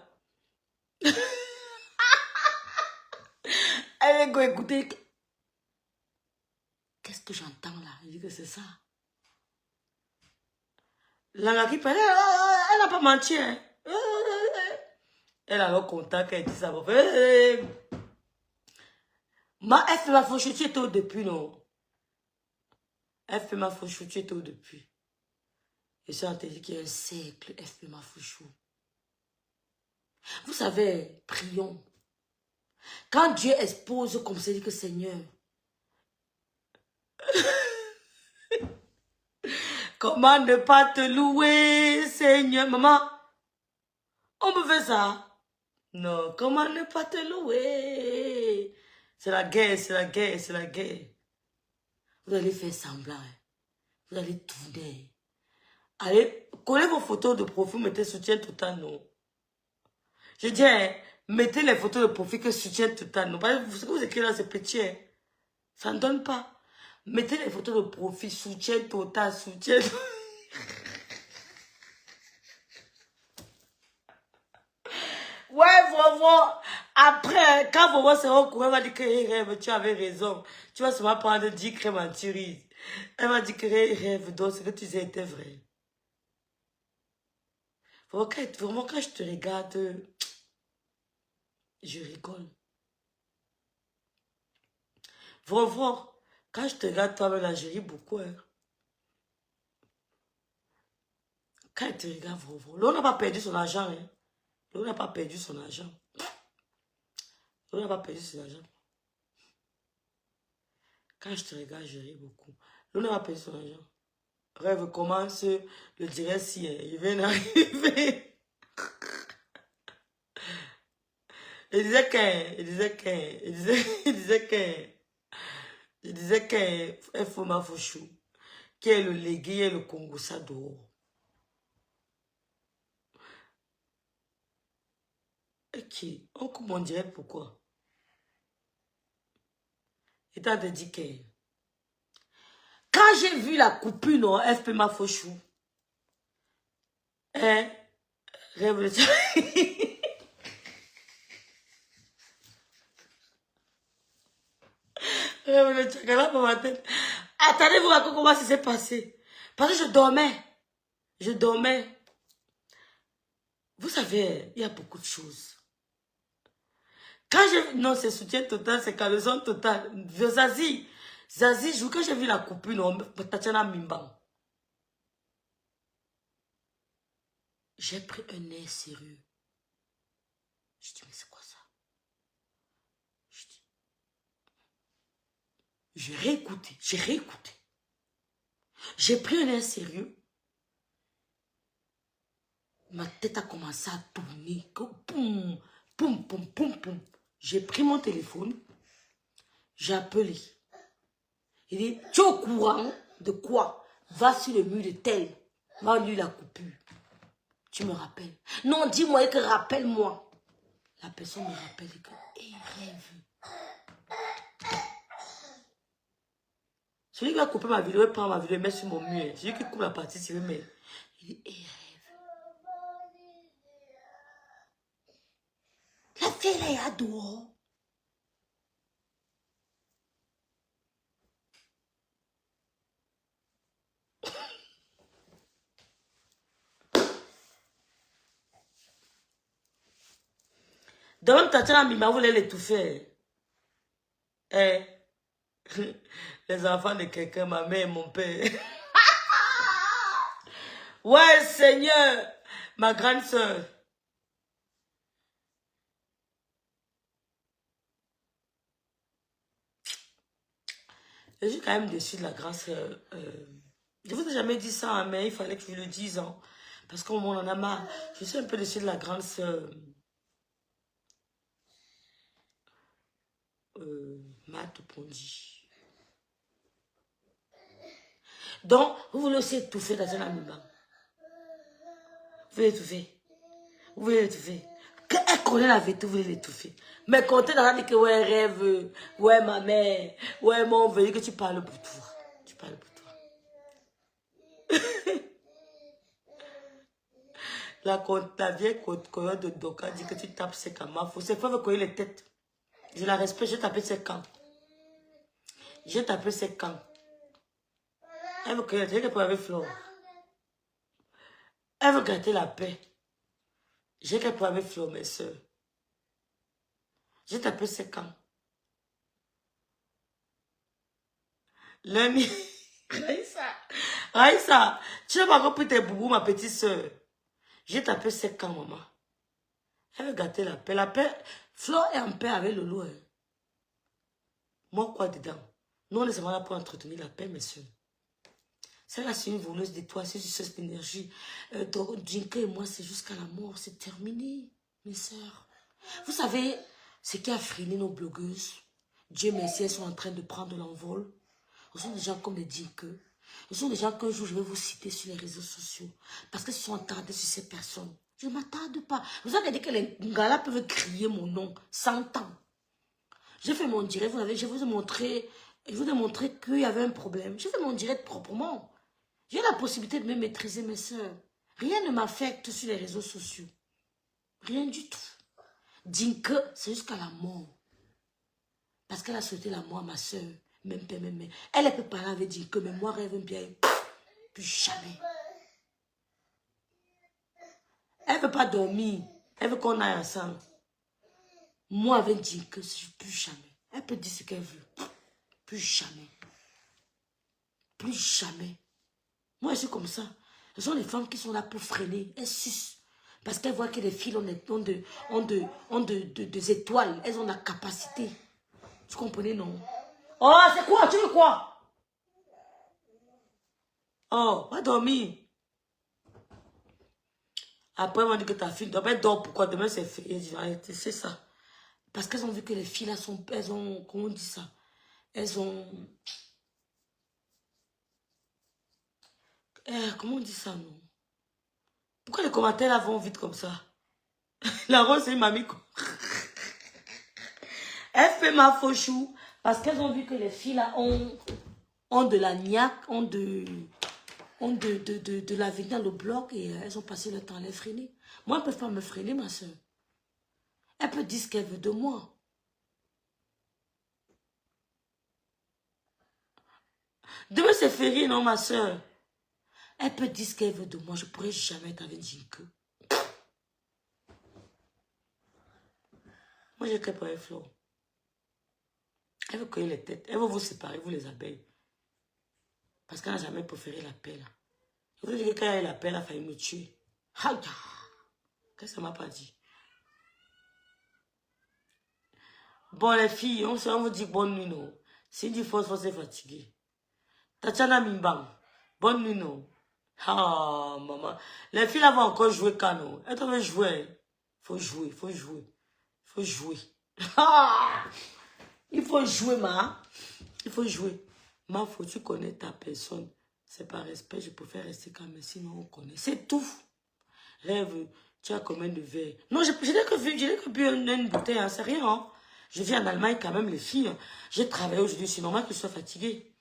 Elle va écouter. Qu'est-ce que j'entends là? Il dit que c'est ça. La qui parle, elle n'a pas menti, hein. Elle a le contact, elle dit ça. Elle fait ma fauche, tu étais au depuis, non? Elle fait ma fauche, tu étais au depuis. Et ça, on te dit qu'il y a un cercle, elle fait ma fauche. Vous savez, prions. Quand Dieu expose comme ça, dit que Seigneur, comment ne pas te louer, Seigneur? Maman, on me fait ça. Non, comment ne pas te louer? C'est la guerre, c'est la guerre, c'est la guerre. Vous allez faire semblant. Hein. Vous allez tourner. Allez, collez vos photos de profil, mettez soutien total, non. Je dis, hein, mettez les photos de profil que soutien total, non. Ce que vous écrivez là, c'est petit. Hein. Ça ne donne pas. Mettez les photos de profil, soutien total, soutien total. Ouais, vraiment. Après, quand Vovo sera au courant, elle va dire que rêve, tu avais raison. Tu vas seulement prendre 10 crèmes anti-rides. Elle va dire que rêve, donc ce que tu disais était vrai. Vraiment, quand je te regarde, je rigole. Vraiment, quand je te regarde, toi, là, je ris beaucoup. Hein. Quand je te regarde, vraiment. L'on n'a pas perdu son argent. Hein. L'on n'a pas perdu son argent. L'on n'a pas perdu son argent. Quand je te regarde, je ris beaucoup. L'on n'a pas perdu son argent. Rêve commence, le dirait si il vient d'arriver. Il disait qu'elle faut ma fauchou, qui est le légué et le Congo, ça dehors. Ok, on dirait pourquoi. Et t'as dit que quand j'ai vu la coupure, non, FP ma fauchou. Hein? Rêve le Rêve le tchakala pour ma tête. Attendez, vous racontez comment ça s'est passé. Parce que je dormais. Je dormais. Vous savez, il y a beaucoup de choses. Quand j'ai... Non, c'est soutien total, c'est caleçon total. Zazie, quand j'ai vu la coupure, non, Tatiana Mimbang. J'ai pris un air sérieux. Je dis, mais c'est quoi ça? J'ai réécouté. J'ai pris un air sérieux. Ma tête a commencé à tourner. Poum, poum, poum, poum, poum. J'ai pris mon téléphone. J'ai appelé. Il dit, tu es au courant de quoi? Va sur le mur de tel. Va lui la coupure. Tu me rappelles. Non, dis-moi que rappelle-moi. La personne me rappelle que, hé, rêve. Celui qui va couper ma vidéo, il prend ma vidéo et met sur mon mur. Celui qui coupe la partie, c'est lui, mais il dit, hé, rêve. elle est à dehors. Donc, Tatiana Mima voulait l'étouffer. Eh, les enfants de quelqu'un, ma mère et mon père. Ouais, Seigneur, ma grande soeur. Je suis quand même déçue de la grâce. Je vous ai jamais dit ça, hein, mais il fallait que je le dise. Hein, parce qu'on en a marre. Je suis un peu déçue de la grande sœur. Matt Pondi. Donc, vous voulez aussi étouffer dans un animal. Vous voulez étouffer. Vous voulez l'étouffer. Elle connaît la vérité, vous voulez l'étouffer. Mais quand elle a dit que ouais, rêve, ouais, ma mère, ouais, mon veut que tu parles pour toi. Tu parles pour toi. La vieille coyote de Doka dit que tu tapes ses camps. C'est faut coller les têtes. Je la respecte, je tape ses camps. Je tape ses camps. Elle veut coller les têtes pour avec Flore. Elle veut gâter la paix. J'ai qu'elle peut avec Flore, mes soeurs. J'ai tapé ses camps. Lundi. Raïssa, tu n'as pas compris tes boubous, ma petite soeur. J'ai tapé ses camps, maman. Elle veut gâter la paix. La paix, Flore est en paix avec le loup. Hein. Moi, quoi dedans? Nous, on est seulement là pour entretenir la paix, mes soeurs. Celle-là, c'est une voleuse d'étoiles, c'est juste cette énergie. Donc, Jinka et moi, c'est jusqu'à la mort, c'est terminé, mes soeurs. Vous savez, ce qui a freiné nos blogueuses, Dieu merci, elles sont en train de prendre l'envol. Ce sont des gens comme les Jinka. Ce sont des gens qu'un jour, je vais vous citer sur les réseaux sociaux. Parce qu'ils sont attardés sur ces personnes. Je ne m'attarde pas. Vous avez dit que les gars-là peuvent crier mon nom 100 ans. J'ai fait mon direct, je vous ai montré qu'il y avait un problème. J'ai fait mon direct proprement. J'ai la possibilité de me maîtriser, mes soeurs. Rien ne m'affecte sur les réseaux sociaux. Rien du tout. Dinke, c'est jusqu'à la mort. Parce qu'elle a souhaité la mort à ma soeur. Même père, même mère. Elle peut parler avec Dinke, mais moi, rêve bien. Plus jamais. Elle ne veut pas dormir. Elle veut qu'on aille ensemble. Moi, avec Dinke, plus jamais. Elle peut dire ce qu'elle veut. Plus jamais. Plus jamais. Moi, je suis comme ça. Ce sont les femmes qui sont là pour freiner. Elles sucent. Parce qu'elles voient que les filles ont des étoiles. Elles ont la capacité. Vous comprenez, non? Oh, c'est quoi? Tu veux quoi? Oh, va dormir. Après, on dit que ta fille doit pas dormir. Pourquoi? Demain, c'est fait. C'est ça. Parce qu'elles ont vu que les filles là sont... Elles ont... Comment on dit ça? Elles ont... comment on dit ça, non? Pourquoi les commentaires là vont vite comme ça? La rose, c'est une mamie. Elle fait ma faux chou. Parce qu'elles ont vu que les filles là ont de la niaque, ont de l'avenir dans le bloc et elles ont passé le temps à les freiner. Moi, elles ne peuvent pas me freiner, ma soeur. Elle peut dire ce qu'elle veut de moi. Demain, c'est férié, non, ma soeur? Elle peut dire ce qu'elle veut de moi. Je ne pourrais jamais être avec Jinke. Moi, j'ai qu'elle pour les fleurs. Elle veut cueillir les têtes. Elle veut vous séparer, vous les abeilles. Parce qu'elle n'a jamais préféré la paix, là. Je vous dis que quand elle a eu la paix, elle a failli me tuer. Aïe! Qu'est-ce qu'elle m'a pas dit? Bon, les filles, on vous dit bonne nuit, non? Si dit force, c'est fatigué. Tatiana Mimbang, bonne nuit, non? Ah, maman. Les filles, là, vont encore jouer quand, non? Elles doivent jouer. Faut jouer, faut jouer. Faut jouer. Ah! Il faut jouer, ma. Il faut jouer. Ma, faut tu connais ta personne. C'est par respect, je préfère rester quand même, sinon on connaît. C'est tout. Rêve, tu as combien de verres? Non, je n'ai que bu une bouteille, hein, c'est rien. Hein. Je vis en Allemagne quand même, les filles. Hein. J'ai travaillé aujourd'hui, c'est normal que je sois fatiguée.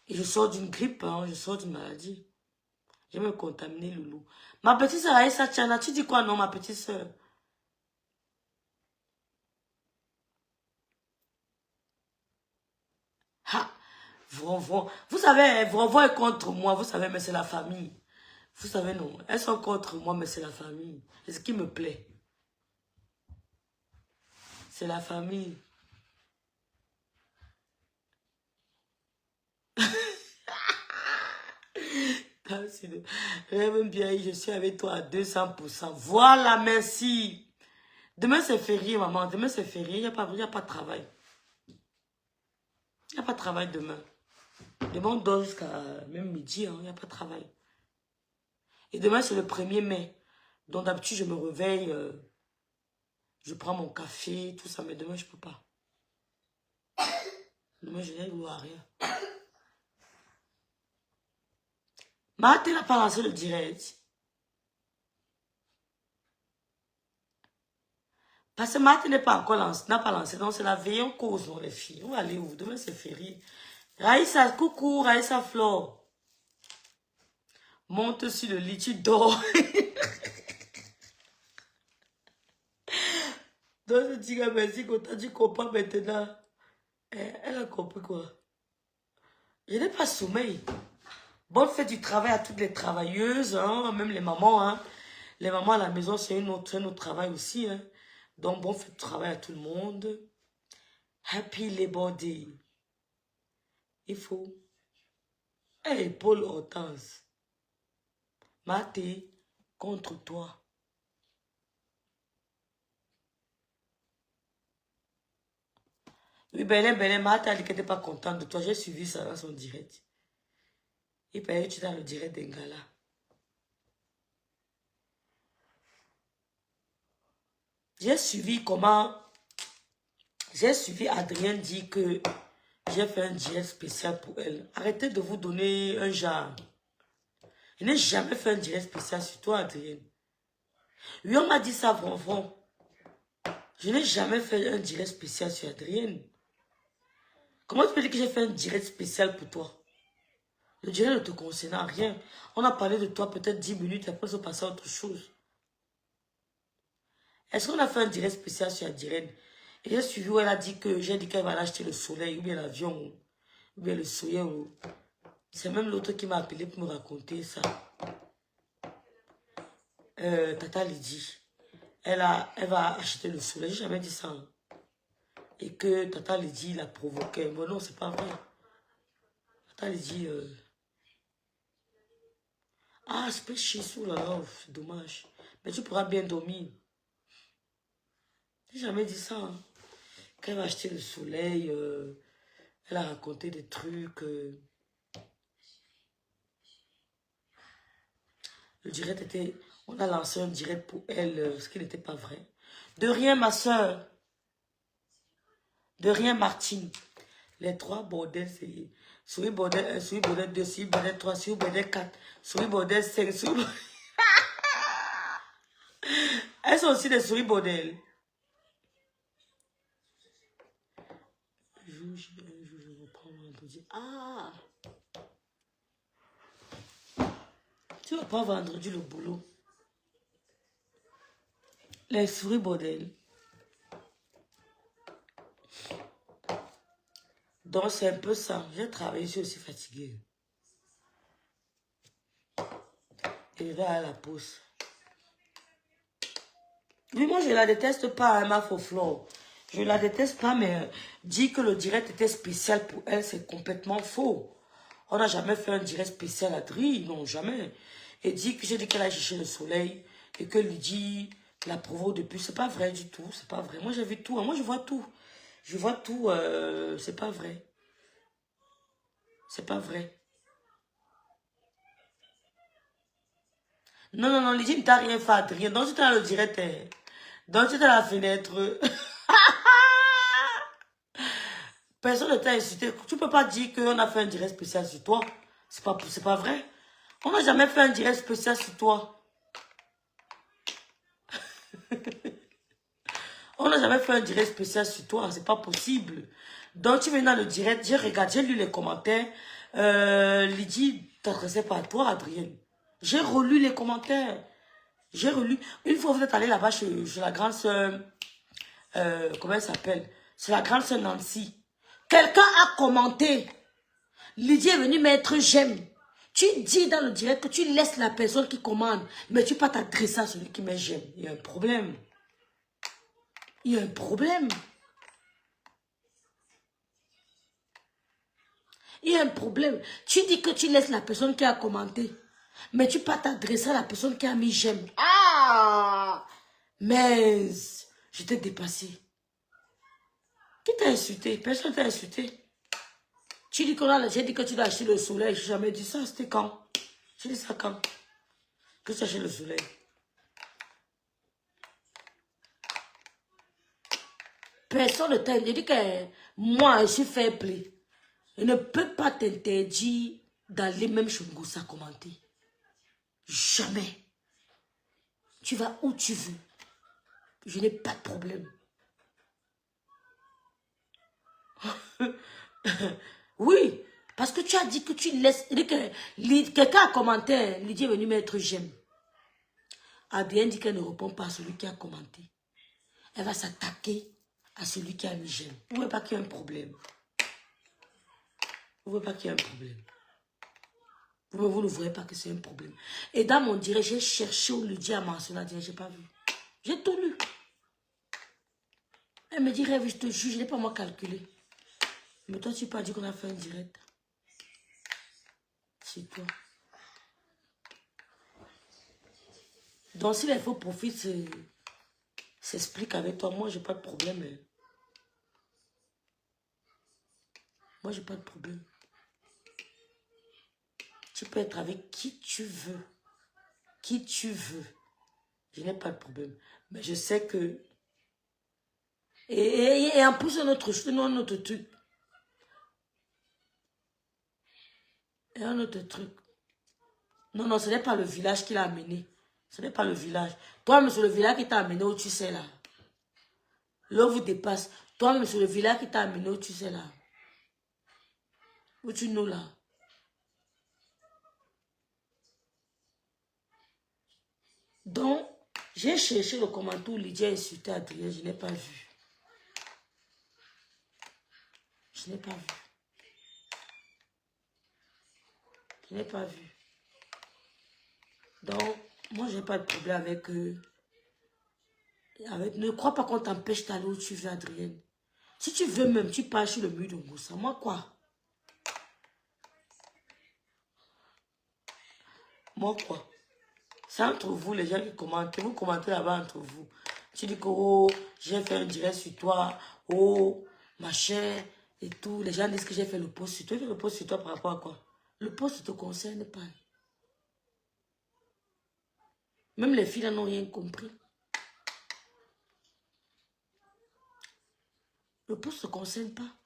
Et je sors d'une grippe, hein, je sors d'une maladie. Je vais me contaminer, loulou. Ma petite sœur Aïssa Tchana, tu dis quoi, non, ma petite sœur? Vous savez, Vronvon est contre moi, vous savez, mais c'est la famille. Vous savez, non. Elles sont contre moi, mais c'est la famille. C'est ce qui me plaît. C'est la famille. Rêve bien, je suis avec toi à 200%. Voilà, merci. Demain, c'est férié, maman. Demain, c'est férié. Il n'y a pas de travail. Il n'y a pas de travail demain. Demain, on dort jusqu'à même midi. Il n'y a pas de travail. Et demain, c'est le 1er mai. Donc, d'habitude, je me réveille. Je prends mon café, tout ça. Mais demain, je ne peux pas. Demain, je n'ai voir rien. Marthe n'a pas lancé le direct. Parce que Marthe n'a pas encore lancé, donc c'est la veille en cause, non, les filles. On va aller où? Demain, c'est férié. Raïssa, coucou, Raïssa Flore. Monte sur le lit, tu dors. Donc, je dis que merci, quand tu comprends maintenant. Elle a compris quoi? Je n'ai pas sommeil. Bonne fête du travail à toutes les travailleuses, hein, même les mamans. Hein. Les mamans à la maison, c'est un autre travail aussi. Hein. Donc, bon fête du travail à tout le monde. Happy Labor Day. Il faut. Hey, Paul Hortense. Maté, contre toi. Oui, Belén, Marthe a dit qu'elle n'était pas contente de toi. J'ai suivi ça dans son direct. Il paraît que tu es dans le direct d'Engala. J'ai suivi Adrien dit que j'ai fait un direct spécial pour elle. Arrêtez de vous donner un genre. Je n'ai jamais fait un direct spécial sur toi, Adrien. Oui, on m'a dit ça, Vronvon. Je n'ai jamais fait un direct spécial sur Adrien. Comment tu peux dire que j'ai fait un direct spécial pour toi? Le direct ne te concerne à rien. On a parlé de toi peut-être 10 minutes, après on passe à autre chose. Est-ce qu'on a fait un direct spécial sur Adrien? Et j'ai suivi où elle a dit que j'ai dit qu'elle va acheter le soleil, ou bien l'avion, ou bien le soleil. C'est même l'autre qui m'a appelé pour me raconter ça. Tata Lydie. Elle va acheter le soleil. J'ai jamais dit ça. Hein. Et que Tata Lydie l'a provoqué. Bon, non, c'est pas vrai. Tata Lydie... Ah, c'est pas chier sous là, c'est dommage. Mais tu pourras bien dormir. J'ai jamais dit ça. Hein. Qu'elle va acheter le soleil, elle a raconté des trucs. Le direct était... On a lancé un direct pour elle, ce qui n'était pas vrai. De rien, ma soeur. De rien, Martine. Les 3 bordels, c'est... Souris bordel 1, souris bordel 2, souris bordel 3, souris bordel 4, souris bordel 5, souris... Elles sont aussi des souris bordel. Je reprends vendredi. Ah! Tu reprends vendredi le boulot. Les souris bordel. Donc c'est un peu ça. J'ai travaillé, je suis aussi fatiguée. Et je vais à la pause. Oui, moi je la déteste pas, hein, ma faux flore. Je la déteste pas, mais dire que le direct était spécial pour elle, c'est complètement faux. On n'a jamais fait un direct spécial à Dri, non, jamais. Et dire que j'ai dit qu'elle a cherché le soleil et que Lydie la provoque depuis, c'est pas vrai du tout, c'est pas vrai. Moi j'ai vu tout, hein. Moi je vois tout. Je vois tout, c'est pas vrai. C'est pas vrai. Non, non, non, Lydie ne t'a rien fait, Adrien. Donc tu t'as le direct, hein. Donc tu t'as la fenêtre. Personne ne t'a incité. Tu peux pas dire qu'on a fait un direct spécial sur toi. C'est pas vrai. On n'a jamais fait un direct spécial sur toi. On n'a jamais fait un direct spécial sur toi. C'est pas possible. Donc tu viens dans le direct. J'ai regardé, j'ai lu les commentaires. Lydie t'adressait pas à toi, Adrienne. J'ai relu les commentaires. J'ai relu. Une fois, vous êtes allé là-bas chez la grande sœur. Comment elle s'appelle? C'est la grande sœur Nancy. Quelqu'un a commenté. Lydie est venue mettre j'aime. Tu dis dans le direct que tu laisses la personne qui commande, mais tu ne peux pas t'adresser à celui qui met j'aime. Il y a un problème. Il y a un problème. Il y a un problème. Tu dis que tu laisses la personne qui a commenté, mais tu ne peux pas t'adresser à la personne qui a mis j'aime. Ah! Mais je t'ai dépassé. Qui t'a insulté? Personne t'a insulté. Tu dis j'ai dit que tu dois acheter le soleil. Je n'ai jamais dit ça. C'était quand? J'ai dit ça quand? Que tu achètes le soleil. Personne ne t'a dit. J'ai dit que moi, je suis fair play. Je ne peux pas t'interdire d'aller même chez Ngossa commenter. Jamais. Tu vas où tu veux. Je n'ai pas de problème. Oui, parce que tu as dit que tu laisses... Quelqu'un a commenté, Lydie est venue mettre j'aime. Adrienne dit qu'elle ne répond pas à celui qui a commenté. Elle va s'attaquer à celui qui a mis j'aime. Vous ne voyez pas qu'il y a un problème. Vous ne voyez pas qu'il y a un problème. Vous ne voyez pas que c'est un problème. Et dans mon direct, j'ai cherché où Lydie a mentionné, je n'ai pas vu. J'ai tout lu. Elle me dit, Rêve, je te juge, je n'ai pas moi calculé. Mais toi, tu n'as pas dit qu'on a fait un direct. C'est toi. Donc, si les faux profits s'expliquent avec toi, moi, je n'ai pas de problème. Hein. Moi, je n'ai pas de problème. Tu peux être avec qui tu veux. Qui tu veux. Je n'ai pas de problème. Mais je sais que... Et en plus, un autre truc. Et un autre truc. Non, ce n'est pas le village qui l'a amené. Ce n'est pas le village. Toi, c'est le village qui t'a amené où tu sais là. L'eau vous dépasse. Toi, c'est le village qui t'a amené où tu sais là. Où tu nous là. Donc, j'ai cherché le commentaire où Lydie a insulté Adrien. Je n'ai pas vu. Je n'ai pas vu. Je n'ai pas vu. Donc, moi, je n'ai pas de problème avec eux. Ne crois pas qu'on t'empêche d'aller où tu veux, Adrienne. Si tu veux même, tu pars sur le mur de Ngossa. Moi, quoi? Moi, quoi? C'est entre vous, les gens qui commentent. Vous commentez là-bas entre vous. Tu dis que, oh, j'ai fait un direct sur toi. Oh, ma chère, et tout. Les gens disent que j'ai fait le post sur toi. Tu fais le post sur toi par rapport à quoi? Le post ne te concerne pas. Même les filles n'ont rien compris. Le poste ne te concerne pas.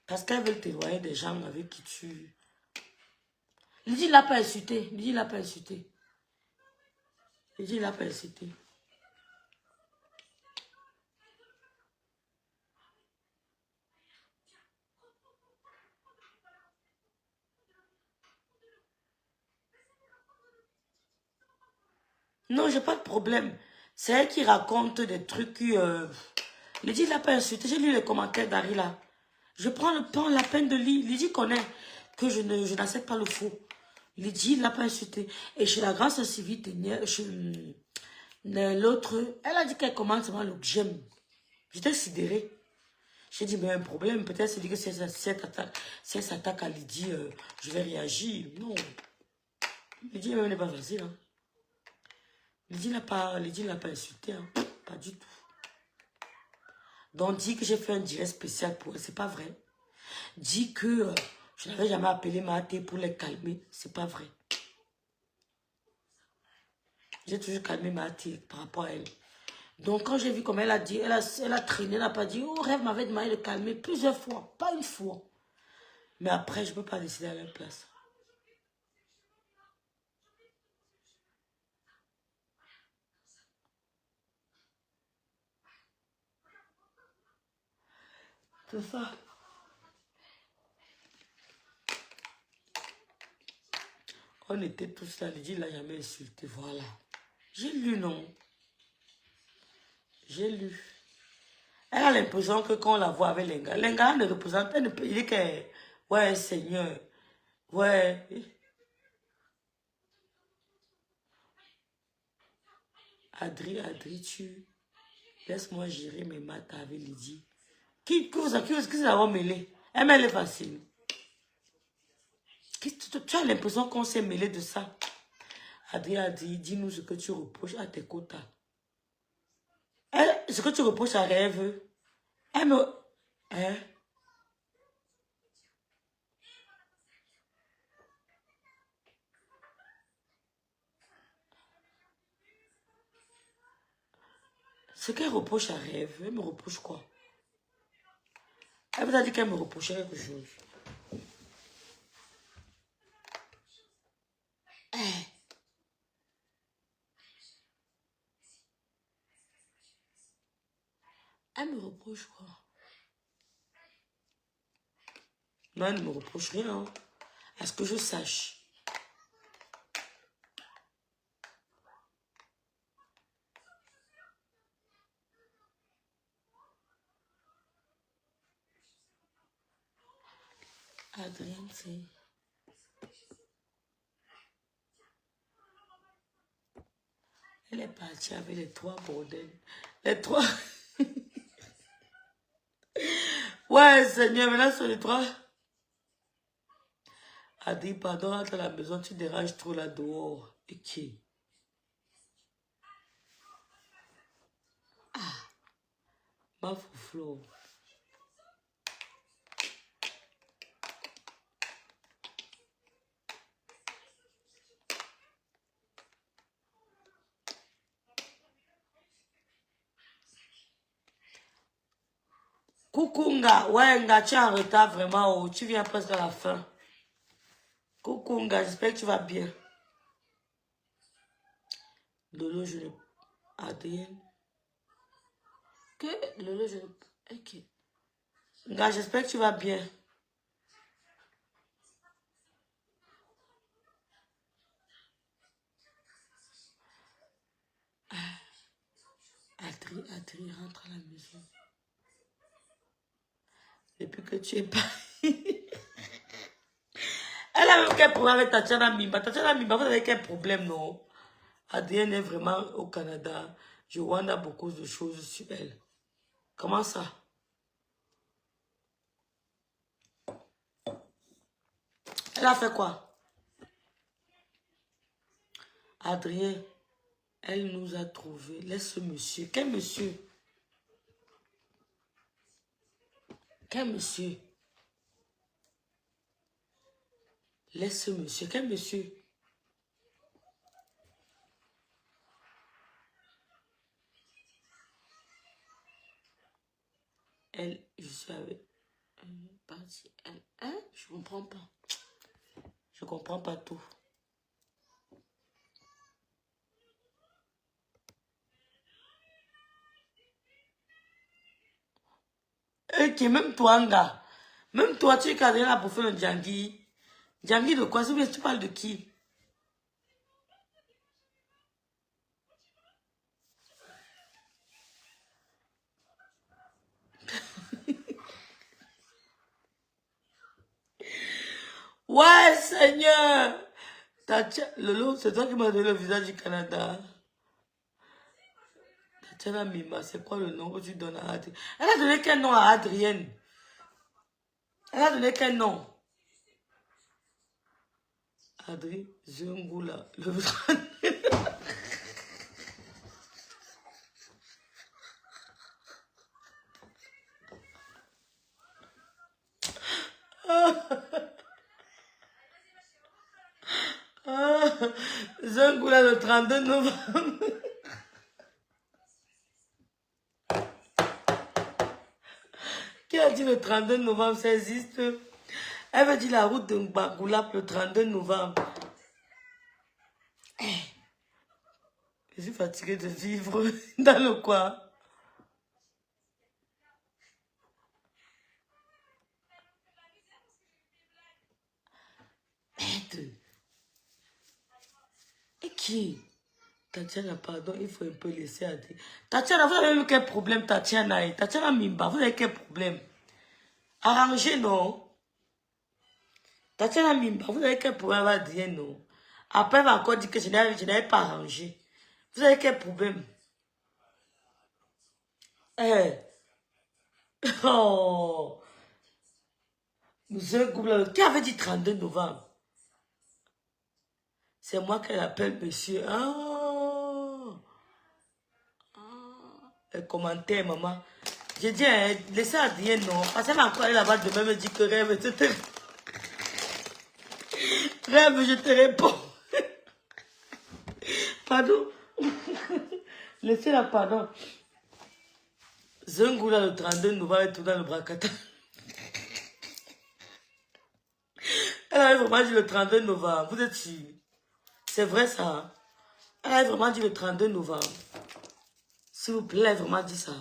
Parce qu'elles veulent t'éloigner des gens avec qui tu... Lydie ne l'a pas insulté. Lydie ne l'a pas insulté. Lydie ne l'a pas insulté. Non, j'ai pas de problème. C'est elle qui raconte des trucs qui... Lydie ne l'a pas insulté. J'ai lu les commentaires d'Harry là. Je prends le temps, la peine de lire. Lydie connaît que je n'accepte pas le faux. Lydie ne l'a pas insulté. Et chez la grâce civile, l'autre, elle a dit qu'elle commande seulement le j'aime. J'étais sidérée. J'ai dit, mais un problème, peut-être c'est dit que si elle s'attaque à Lydie, je vais réagir. Non. Lydie même n'est pas facile. Hein. Lydie n'a pas insulté. Hein. Pas du tout. Donc, dit que j'ai fait un direct spécial pour elle, c'est pas vrai. Dit que je n'avais jamais appelé Mahaté pour les calmer, c'est pas vrai. J'ai toujours calmé Mahaté par rapport à elle. Donc, quand j'ai vu comme elle a dit, elle a traîné, elle n'a pas dit, oh, Rêve m'avait demandé de calmer plusieurs fois, pas une fois. Mais après, je ne peux pas décider à leur place. C'est ça. On était tous là, Lydie l'a jamais insulté, voilà. J'ai lu, non. J'ai lu. Elle a l'impression que quand on la voit avec les gars ne représentent, elle ne peut, il dit que, ouais, Seigneur, ouais. Adri, tu, laisse-moi gérer mes maths avec Lydie. Qui vous a mêlé? Elle est facile. Tu as l'impression qu'on s'est mêlé de ça. Adri a dit, dis-nous ce que tu reproches à tes quotas. Ce que tu reproches à Rêve, elle me... Hein? Ce qu'elle reproche à Rêve, elle me reproche quoi? Elle vous a dit qu'elle me reprochait quelque chose. Elle me reproche quoi? Non, elle ne me reproche rien. Hein. À ce que je sache. Adrienne, c'est... Elle est partie avec les 3 bordels. Les 3... Ouais, Seigneur, maintenant sur les 3... Adri, pardon, entre à la maison, tu déranges trop là dehors. Et qui? Ma fouflo. Coucou, Nga. Ouais, Nga, tu es en retard vraiment. Oh. Tu viens presque à la fin. Coucou, Nga, j'espère que tu vas bien. Lolo, je ne... Adrienne. Que Lolo, je ne... Ok. Nga, j'espère que tu vas bien. Adri, rentre à la maison. Depuis que tu es parti. Elle a même quel problème avec Tatiana Mimba. Tatiana Mimba, vous avez quel problème, non? Adrienne est vraiment au Canada. Je vois beaucoup de choses sur elle. Comment ça? Elle a fait quoi? Adrien, elle nous a trouvé. Laisse ce monsieur. Quel monsieur? Quel monsieur? Laisse ce monsieur. Quel monsieur? Elle, je suis avec... Partie, elle. Hein? Je comprends pas. Je comprends pas tout. Ok, même toi, Nga. Même toi, tu es cadré là pour faire le Djangui. Djangui de quoi? Tu parles de qui? Ouais, Seigneur! Lolo, c'est toi qui m'as donné le visage du Canada. Tatiana Mima, c'est quoi le nom que tu donnes à Adrienne? Elle a donné quel nom à Adrienne? Elle a donné quel nom? Adri Zungoula. Le... Zungoula le 32 novembre. Qui a dit le 32 novembre, ça existe? Elle veut dire la route de Mbagoulap le 32 novembre. Je suis fatiguée de vivre dans le coin. Merde. Et qui? Tatiana, pardon, il faut un peu laisser à dire. Tatiana, vous avez eu quel problème, Tatiana? Tatiana Mimba, vous avez quel problème? Arrangez, non? Tatiana Mimba, vous avez quel problème à dire, non? Après, elle va encore dire que je n'avais pas arrangé. Vous avez quel problème? Eh. Oh. Monsieur Gouble, qui avait dit 32 novembre? C'est moi qu'elle appelle monsieur. Ah. Les commentaires, maman. J'ai dit, hein, laissez à dire non. Parce qu'elle va encore aller là-bas demain me dire que rêve, rêve, je te réponds. Pardon. Laissez-la, pardon. Zungoula, le 32 novembre, est tout dans le bracata. Elle avait vraiment dit le 32 novembre. Vous êtes sûr? C'est vrai ça? Hein? Elle avait vraiment dit le 32 novembre. S'il vous plaît, elle a vraiment dit ça.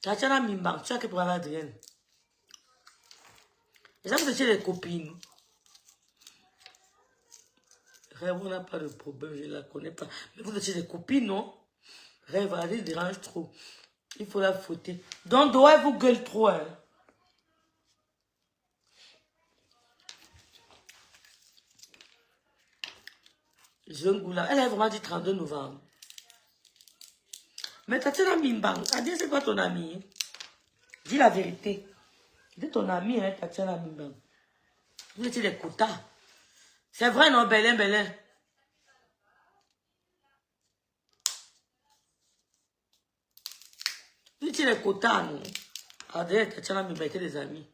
Tatiana Mimba, tu as que pour avoir Adrienne. Les gens, vous étiez des copines. Rêve, on n'a pas de problème, je ne la connais pas. Mais vous étiez des copines, non? Rêve, elle dérange trop. Il faut la fouetter. Donc, doit vous gueule trop, hein? Zungoula, elle a vraiment dit 32 novembre. Mais Tatiana Mimba, Adrien, c'est quoi ton ami? Dis la vérité. Dis ton ami, hein, Tatiana Mimba. Vous étiez des quotas. C'est vrai, non, Belin, Belin? Vous étiez des quotas, non? Adrien et Tatiana Mimba étaient des amis.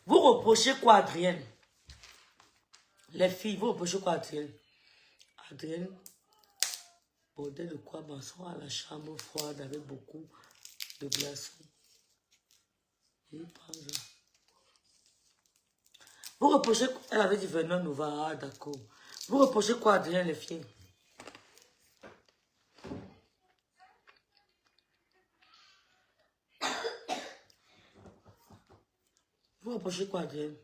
Vous reprochez quoi, Adrienne? Les filles, vous reprochez quoi, Adrienne? Adrienne, bordel de quoi, m'asseoir à la chambre froide avec beaucoup de glaçons. Vous reprochez, elle avait dit 29 novembre, ah, d'accord. Vous reprochez quoi, Adrienne, les filles? Vous reprochez quoi, Adrienne?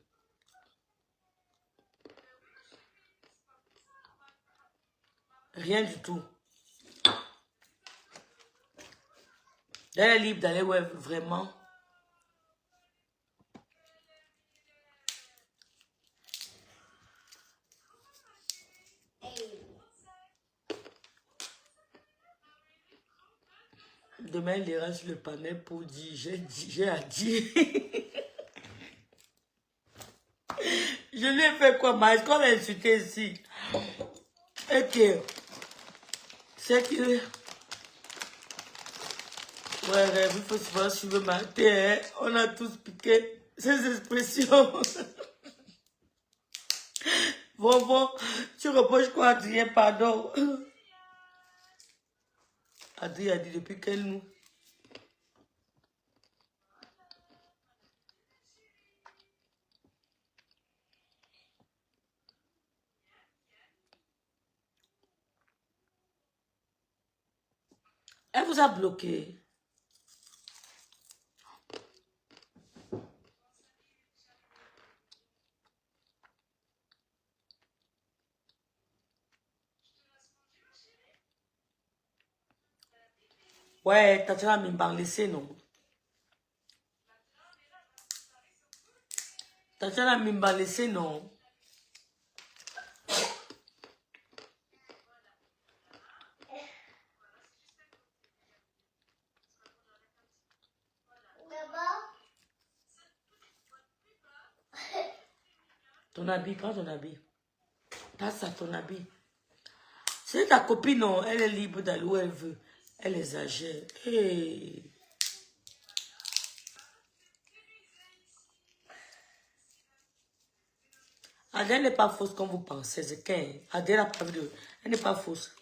Rien du tout. Elle est libre d'aller, ouais, vraiment. Demain, il ira sur le panel pour dire, j'ai à dire. Je lui ai fait quoi, Maïs, qu'on l'a insulté ici. Et que, c'est qu'il... Ouais, il faut souvent suivre ma tête. On a tous piqué ces expressions. Bon, tu reproches quoi, Adrien, pardon. Adrien a dit depuis qu'elle nous... Elle vous a bloqué. Ouais, Tatiana Mimba, laissez, non. Tatiana Mimba, laissez, non. Ton habit, prends ton habit. Passe à ton habit. C'est ta copine, non. Elle est libre d'aller où elle veut. Elle exagère. Hey. Adèle n'est pas fausse comme vous pensez. C'est qu'elle. Adèle a pas vu de... Elle n'est pas fausse.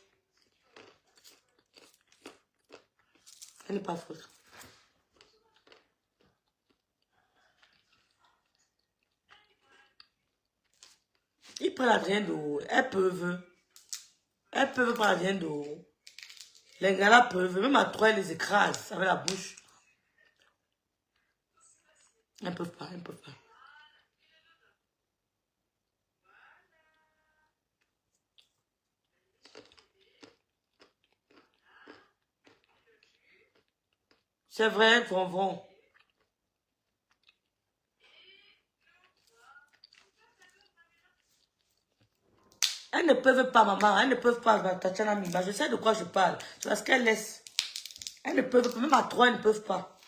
Elle n'est pas fausse. Ils prennent Adrien de haut. Elles peuvent. Elles peuvent prendre Adrien de haut. Les gars là peuvent. Même à 3, elles les écrasent avec la bouche. Elles peuvent pas, elles peuvent pas. C'est vrai, Vonvon. Elles ne peuvent pas, maman. Elles ne peuvent pas, Tatiana Mima. Je sais de quoi je parle. C'est parce qu'elles laissent. Elles ne peuvent pas. Même à 3, elles ne peuvent pas.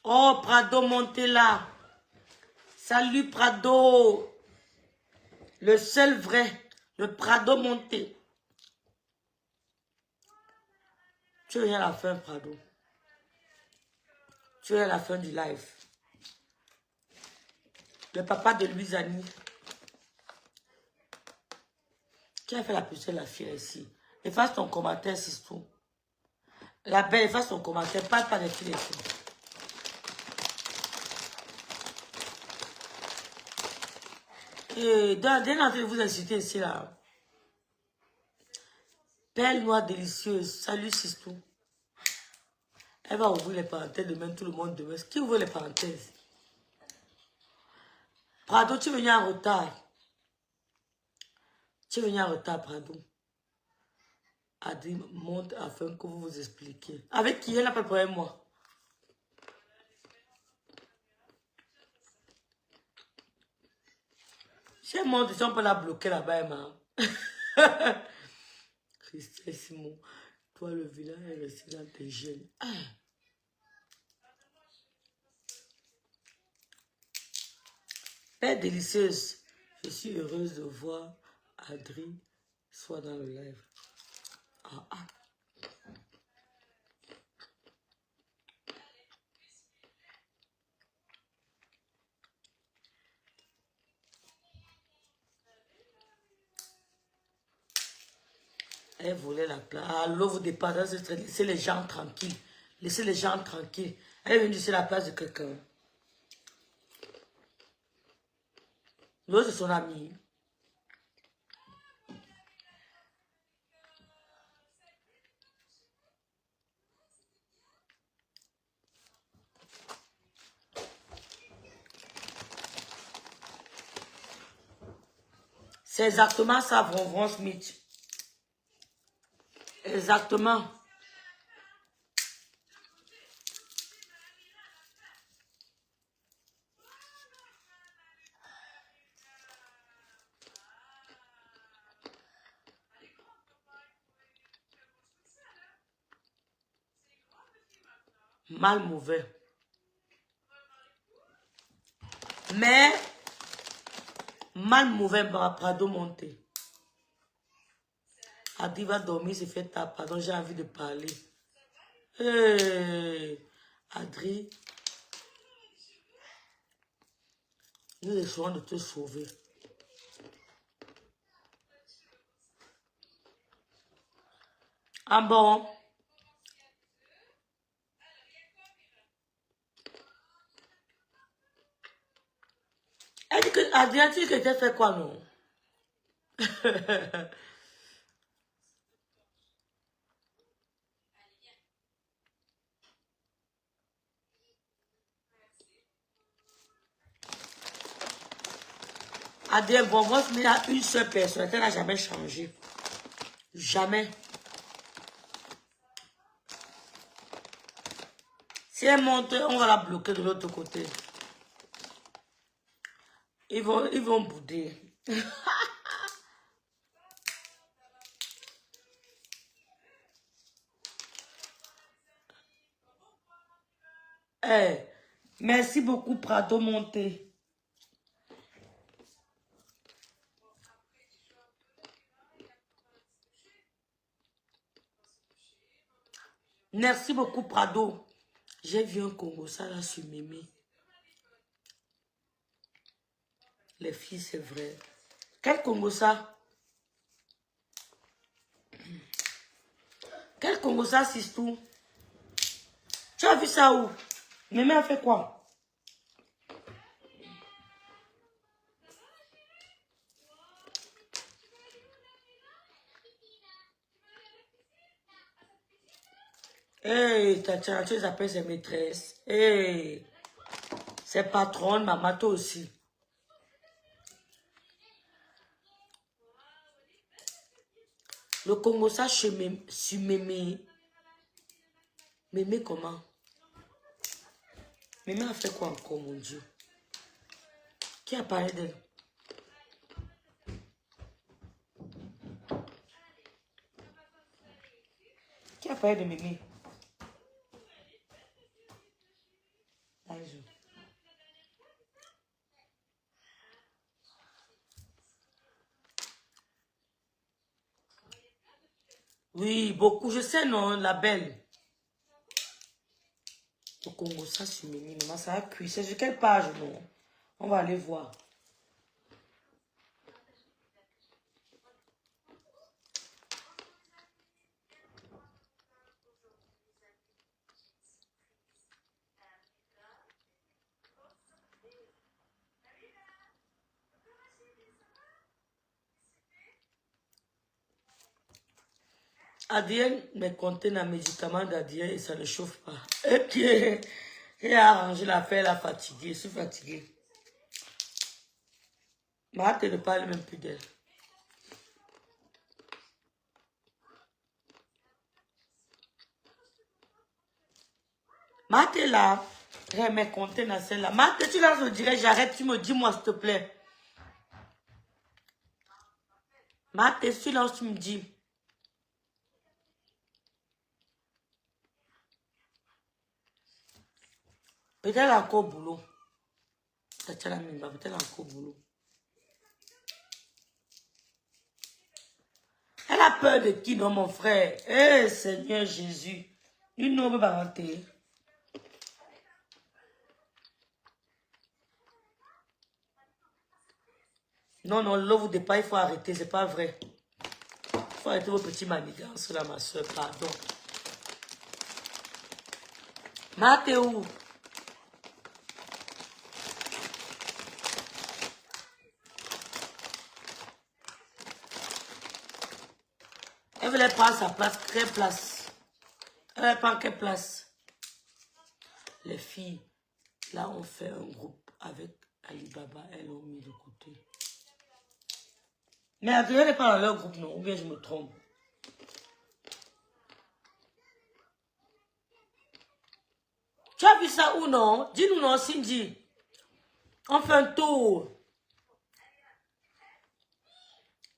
Oh, Prado, montez là. Salut, Prado. Le seul vrai. Le Prado monté. Tu es à la fin, Prado. Tu es à la fin du live. Le papa de Louise Annie. Qui a fait la pucelle, la fille ici? Efface ton commentaire, c'est tout. La belle, efface ton commentaire. Parle pas des filles ici. Et d'un entrée de vous inciter ici, là. Belle noire délicieuse. Salut, Sistou. Elle va ouvrir les parenthèses demain, tout le monde demain. Qui ouvre les parenthèses? Prado, tu es venu en retard. Tu es venu en retard, Prado. Adi monte afin que vous vous expliquiez. Avec qui elle n'a pas de problème, moi? Si elle monte, on peut la bloquer là-bas, Emma. Christelle Simon, toi, le vilain est resté dans tes gènes. Ah. Père délicieuse, je suis heureuse de voir Adri soit dans le live. Ah, ah. Elle volait la place. Allô, vous dépassez, laissez les gens tranquilles. Laissez les gens tranquilles. Elle est venue sur la place de quelqu'un. L'autre, c'est son ami. C'est exactement ça, Vonvon Smith. Exactement. Mal mauvais. Mais, mal mauvais, Prado monté. Adi va dormir, se fait taper. Pardon, j'ai envie de parler. Hey, Adri, nous essayons de te sauver. Ah bon? Elle dit que Adrien, tu dis que tu as fait quoi, non? Adrien, bon, moi, il y a une seule personne, elle n'a jamais changé. Jamais. Si elle monte, on va la bloquer de l'autre côté. Ils vont bouder. Hey, merci beaucoup, Prado Monté. Merci beaucoup, Prado. J'ai vu un Congo, ça là, sur Mémé. Les filles, c'est vrai. Quel Congo ça? Quel Congo ça, Sistou? Tu as vu ça où? Mémé a fait quoi? Hey, Tatiana, tu les appelles ses maîtresses. Hey, ses patronnes, maman, toi aussi. Le Congo, ça, sur Mémé. Mémé, comment? Mémé a fait quoi encore, mon Dieu? Qui a parlé d'elle? Qui a parlé de Mémé? Oui, beaucoup. Je sais, non, la belle. Le Congo, ça, sur Mémé. Maman, ça a cuit. C'est sur quelle page, non? On va aller voir. Adiel me compté dans médicament d'Adiel et ça ne chauffe pas. Et puis, il a arrangé l'affaire, elle a fatigué. Je suis fatiguée. Ma hâte ne parle même plus d'elle. Marthe est là. Elle me compté dans celle-là. Marthe, tu lances le direct, j'arrête. Tu me dis-moi, s'il te plaît. Marthe, si tu lances, tu me dis. Peut-être elle a encore au boulot. Peut-être elle a encore au boulot. Elle a peur de qui, non, mon frère? Eh, Seigneur Jésus. Une noble parenté. Non, non, là, vous pas, il faut arrêter, c'est pas vrai. Il faut arrêter vos petits manigances là, ma soeur, pardon. Marthe est où? Elle voulait prendre sa place. Quelle place? Elle voulait prendre quelle place? Les filles, là, on fait un groupe avec Alibaba. Elles l'ont mis de côté. Mais Adrien n'est pas dans leur groupe, non? Ou bien je me trompe? Tu as vu ça ou non? Dis-nous non, Cindy. On fait un tour.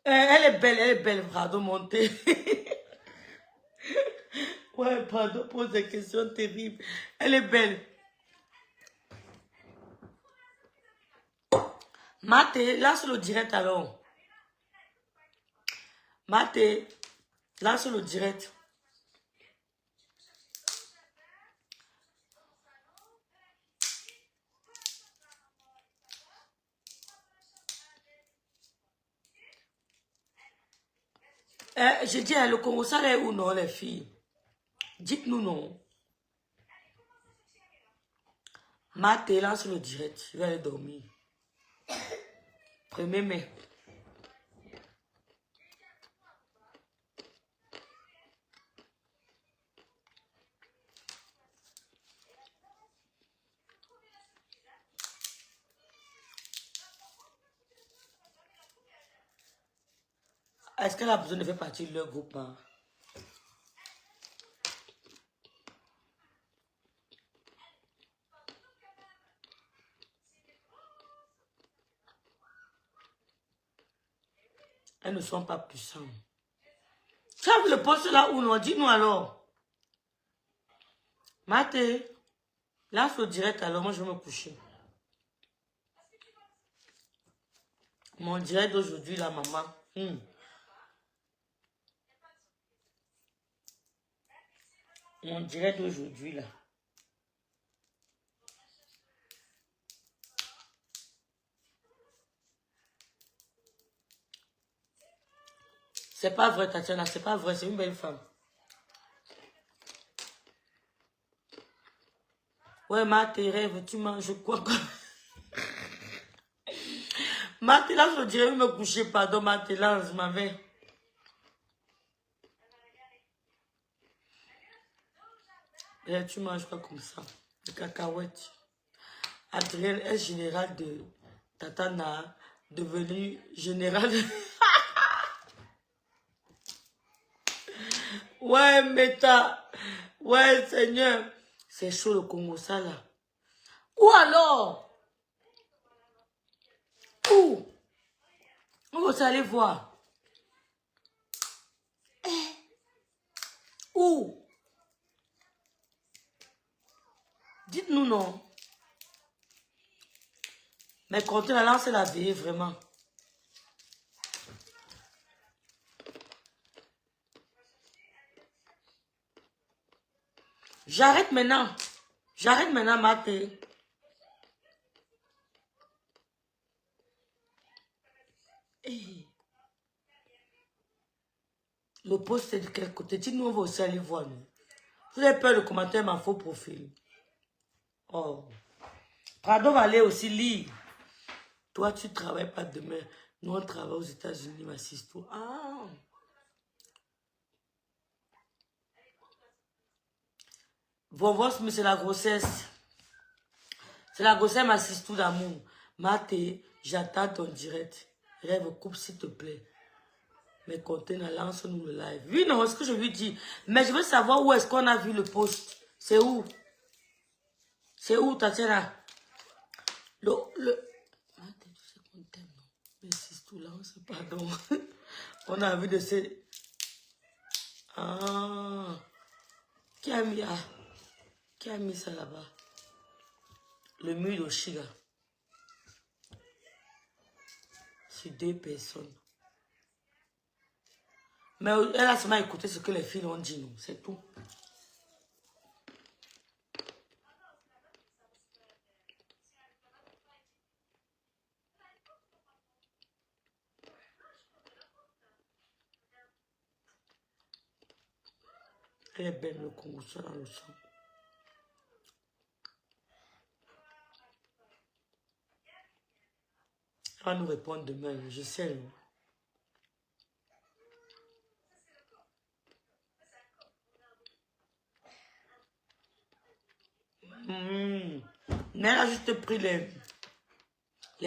Elle est belle, pardon, montée. Ouais, pardon, pose des questions terribles. Elle est belle. Maté, lance le direct alors. Maté, lance le direct. Je dis, le Congo, ça est où non, les filles? Dites-nous non. Maté, lance le direct. Je vais aller dormir. 1er mai. Est-ce qu'elle a besoin de faire partie de leur groupe? Hein? Elles ne sont pas puissantes. Tu as vu le poste là où non? Dis-nous alors. Maté, lance le direct alors, moi je vais me coucher. Mon direct d'aujourd'hui là, maman. Mon direct d'aujourd'hui là. C'est pas vrai, Tatiana, c'est pas vrai, c'est une belle femme. Ouais, ma tes rêves, tu manges quoi? Mathilda, je dirais me coucher, pardon, Mathilda, je m'avais. Tu manges pas comme ça. Des cacahuètes. Adrien est général de Tatana, devenu général. Ouais, Meta. Ouais, Seigneur. C'est chaud le Congo, ça là. Ou alors? Où? On va aller voir. Où? Dites-nous non. Mais quand on a lancé la vie, vraiment. J'arrête maintenant. J'arrête maintenant, Mathé. Le poste est de quel côté? Dites-nous, on va aussi aller voir. Nous. Vous avez peur de commenter ma faux profil. Oh. Prado va aller aussi lire. Toi, tu ne travailles pas demain. Nous, on travaille aux États-Unis, ma sister. Ah. Bon, mais c'est la grossesse. C'est la grossesse, ma sister d'amour. Maté, j'attends ton direct. Rêve, coupe, s'il te plaît. Mais contenez, lance-nous le live. Oui, non, c'est ce que je lui dis. Mais je veux savoir où est-ce qu'on a vu le post. C'est où? C'est où, Tatiana? Attends, tu sais qu'on t'aime, non? Mais si tout là, c'est pardon. On a vu de ces... Ah. Qui a mis... Ah. Qui a mis ça là-bas? Le mur de Chiga. C'est 2 personnes. Mais elle a seulement écouté ce que les filles ont dit, nous. C'est tout. Elle est belle, le Congo, ça dans le sang. Elle va nous répondre demain, je sais. Non? Mais elle a juste pris les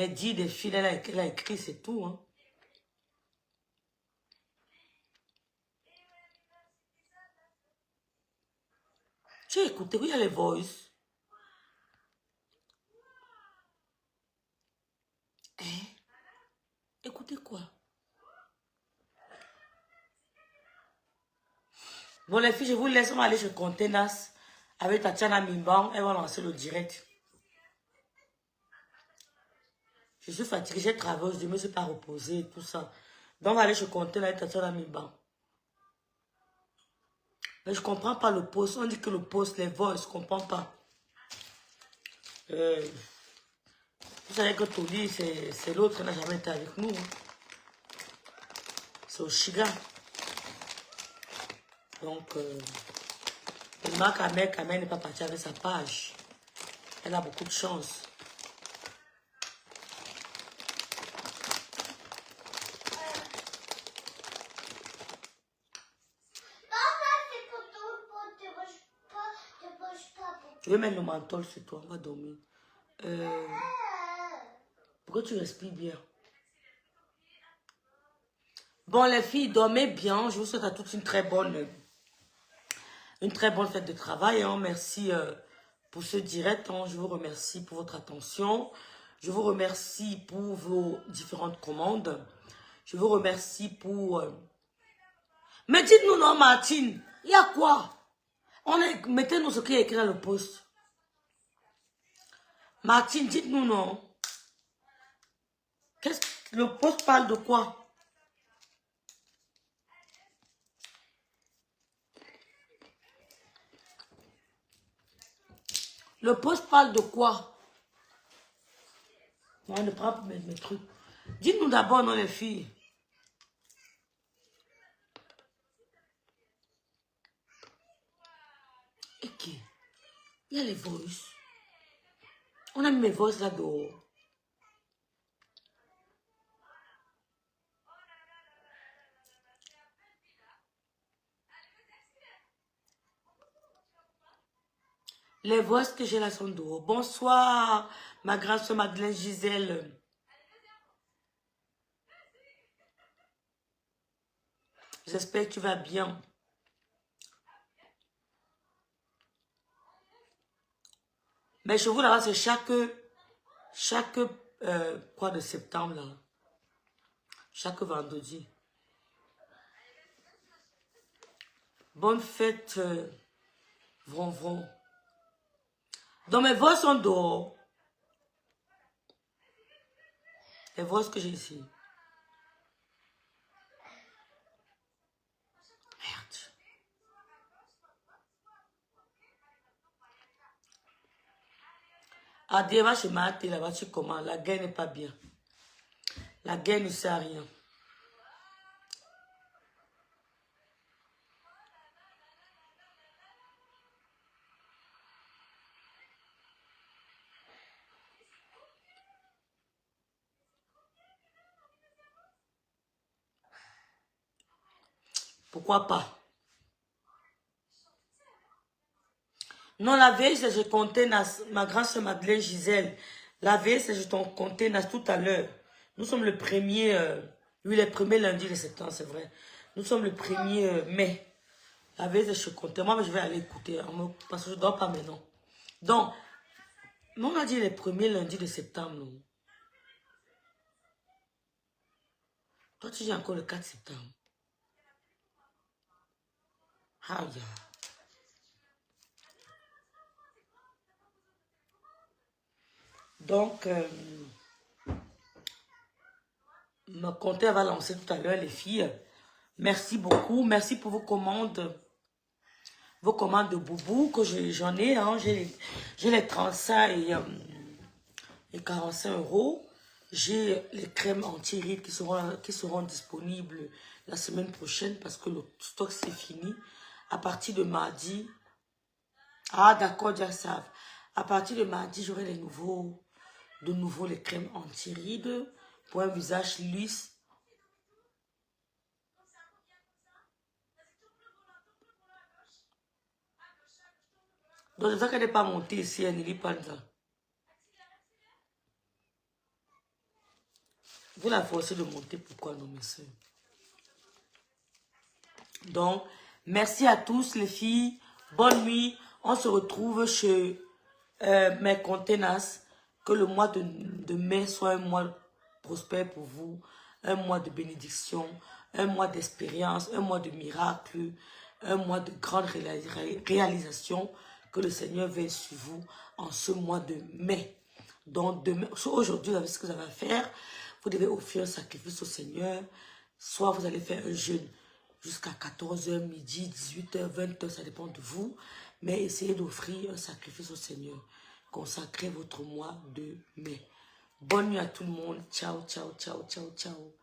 10 des filles, elle a écrit, c'est tout. Hein. Tu as écouté, oui, il y a les voices. Hein? Écoutez quoi? Bon, les filles, je vous laisse, on va aller chez Contenas avec Tatiana Mimban. Elle va lancer le direct. Je suis fatiguée, j'ai travaillé, je ne me suis pas reposée et tout ça. Donc, on va aller chez Contenas avec Tatiana Mimban. Mais je ne comprends pas le post. On dit que le post, les voix, je ne comprends pas. Vous savez que Toli, c'est l'autre qui n'a jamais été avec nous. Hein. C'est au Chiga. Donc, Emma Kamel n'est pas partie avec sa page. Elle a beaucoup de chance. Je vais mettre le menthol sur toi, on va dormir. Pourquoi tu respires bien? Bon, les filles, dormez bien. Je vous souhaite à toutes une très bonne fête de travail. Hein. Merci pour ce direct. Hein. Je vous remercie pour votre attention. Je vous remercie pour vos différentes commandes. Je vous remercie pour... Mais dites-nous non, Martine. Il y a quoi? Mettez-nous ce qui est écrit dans le post. Martine, dites-nous non. Le post parle de quoi? Le post parle de quoi? Non, ne prends pas mes trucs. Dites-nous d'abord, non, les filles. Ok. Il y a les voices. On a mis mes voices là dehors. Les voix que j'ai là sont dehors. Bonsoir, ma grande soeur Madeleine Gisèle. J'espère que tu vas bien. Mais je vous là, c'est chaque quoi de septembre là. Chaque vendredi. Bonne fête, vron vron. Donc mes voix sont dehors. Les voix que j'ai ici. Merde. Adé va chez Maté là-bas, tu commandes. La guerre n'est pas bien. La guerre ne sert à rien. Pourquoi pas? Non, la veille, c'est je comptais ma grande soeur Madeleine Gisèle. La veille, c'est je t'en comptais tout à l'heure. Nous sommes le 1er, oui, le 1er lundi de septembre, c'est vrai. Nous sommes le 1er mai. La veille, c'est je comptais. Moi, je vais aller écouter, parce que je ne dors pas maintenant. Donc, on a dit le 1er lundi de septembre. Non? Toi, tu dis encore le 4 septembre. Ah, yeah. Donc, ma compteur va lancer tout à l'heure, les filles. Merci beaucoup. Merci pour vos commandes. Vos commandes de boubou que j'en ai. Hein, j'ai les 35 et 45 €. J'ai les crèmes anti-rides qui seront disponibles la semaine prochaine parce que le stock c'est fini. À partir de mardi. Ah d'accord, déjà savent. À partir de mardi, j'aurai de nouveau les crèmes anti-rides pour un visage lisse. Donc, c'est ça qu'elle n'est pas montée ici, elle ne lit pas ça. Vous la forcez de monter, pourquoi non, mes soeurs? Donc, merci à tous les filles. Bonne nuit. On se retrouve chez mes conteneurs. Que le mois de mai soit un mois prospère pour vous. Un mois de bénédiction. Un mois d'expérience. Un mois de miracle. Un mois de grande réalisation. Que le Seigneur veille sur vous en ce mois de mai. Donc, aujourd'hui, vous savez ce que vous avez à faire. Vous devez offrir un sacrifice au Seigneur. Soit vous allez faire un jeûne jusqu'à 14h, midi, 18h, 20h, ça dépend de vous. Mais essayez d'offrir un sacrifice au Seigneur. Consacrez votre mois de mai. Bonne nuit à tout le monde. Ciao, ciao, ciao, ciao, ciao.